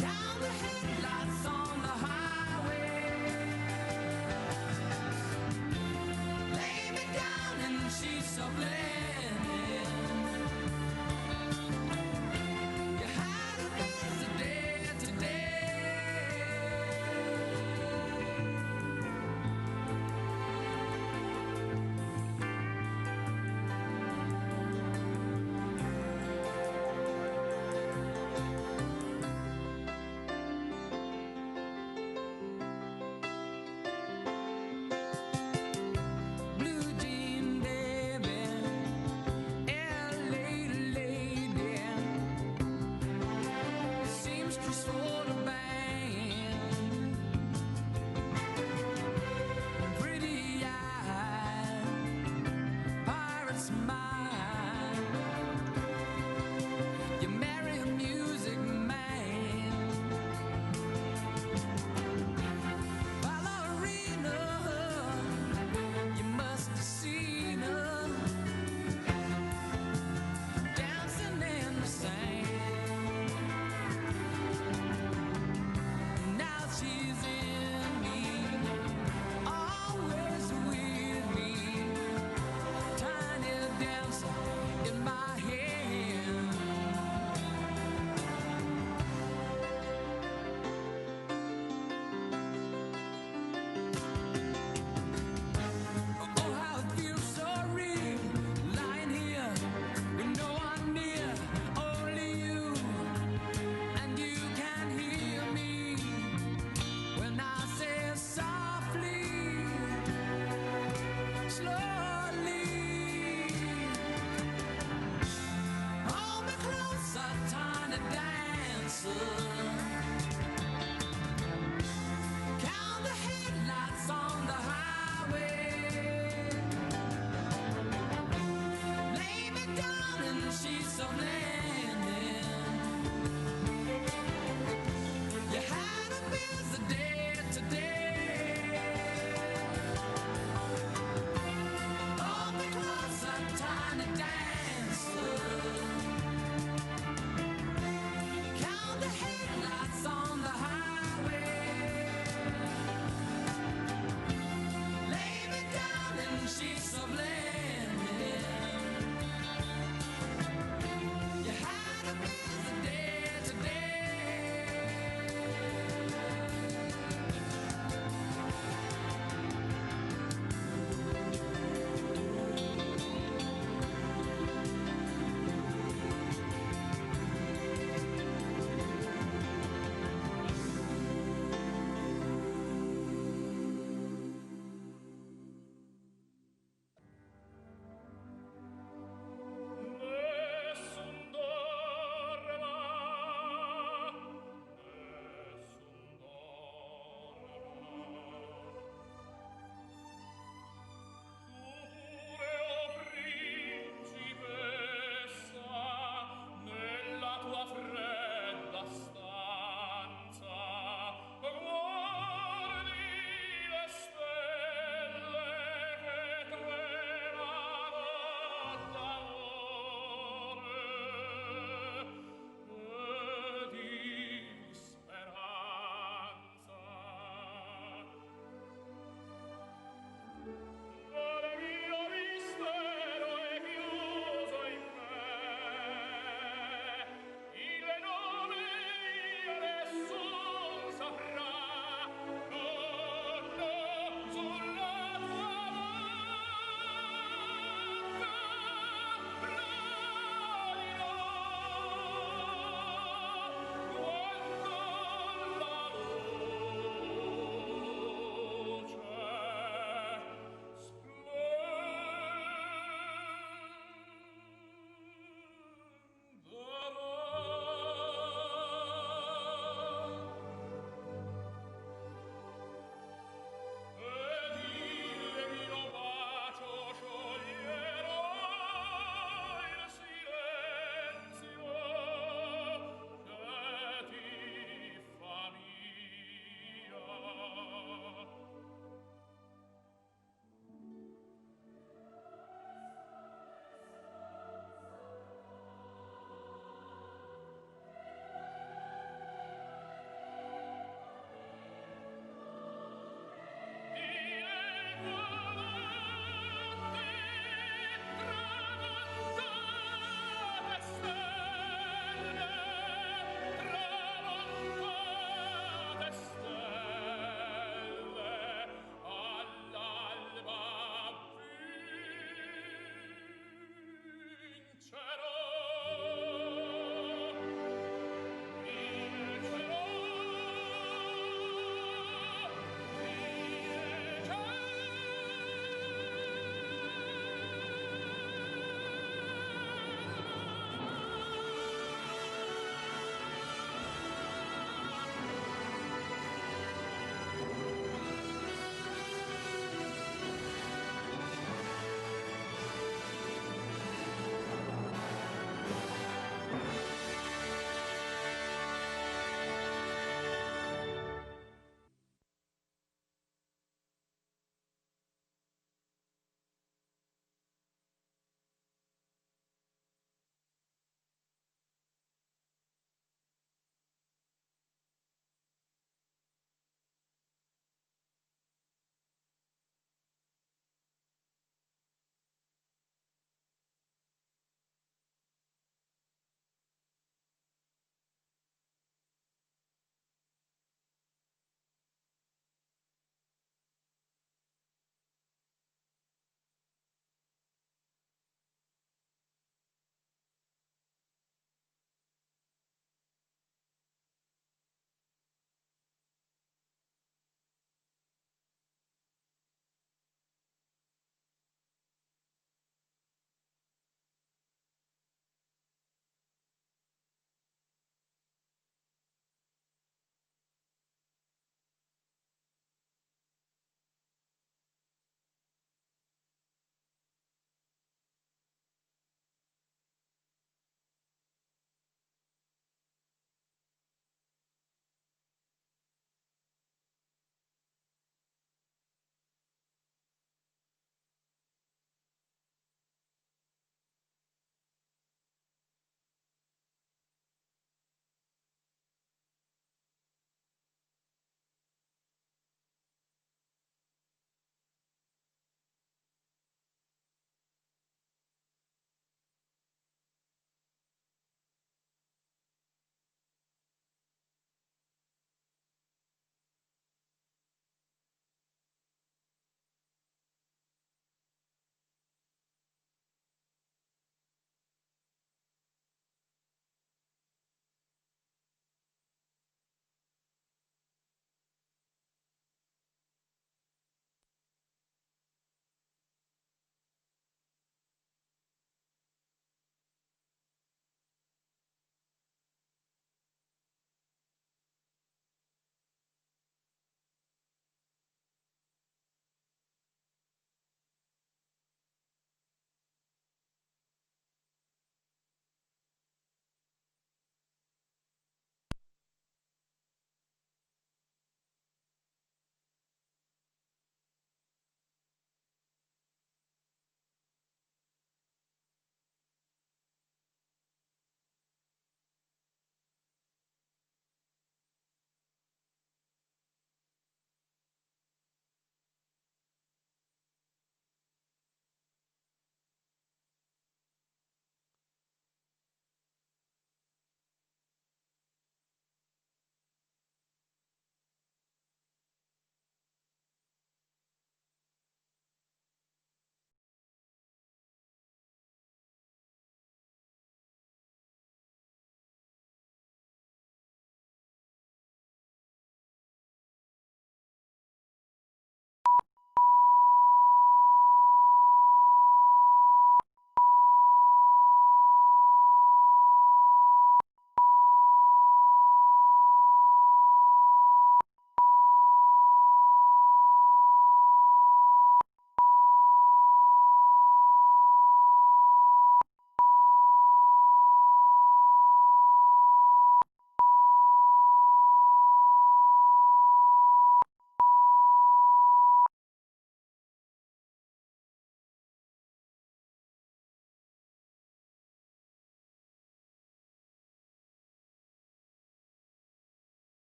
Count the headlights on the highway. Lay me down in sheets of linen. You had a busy day today. Blue jean baby, LA lady, seamstress for the band.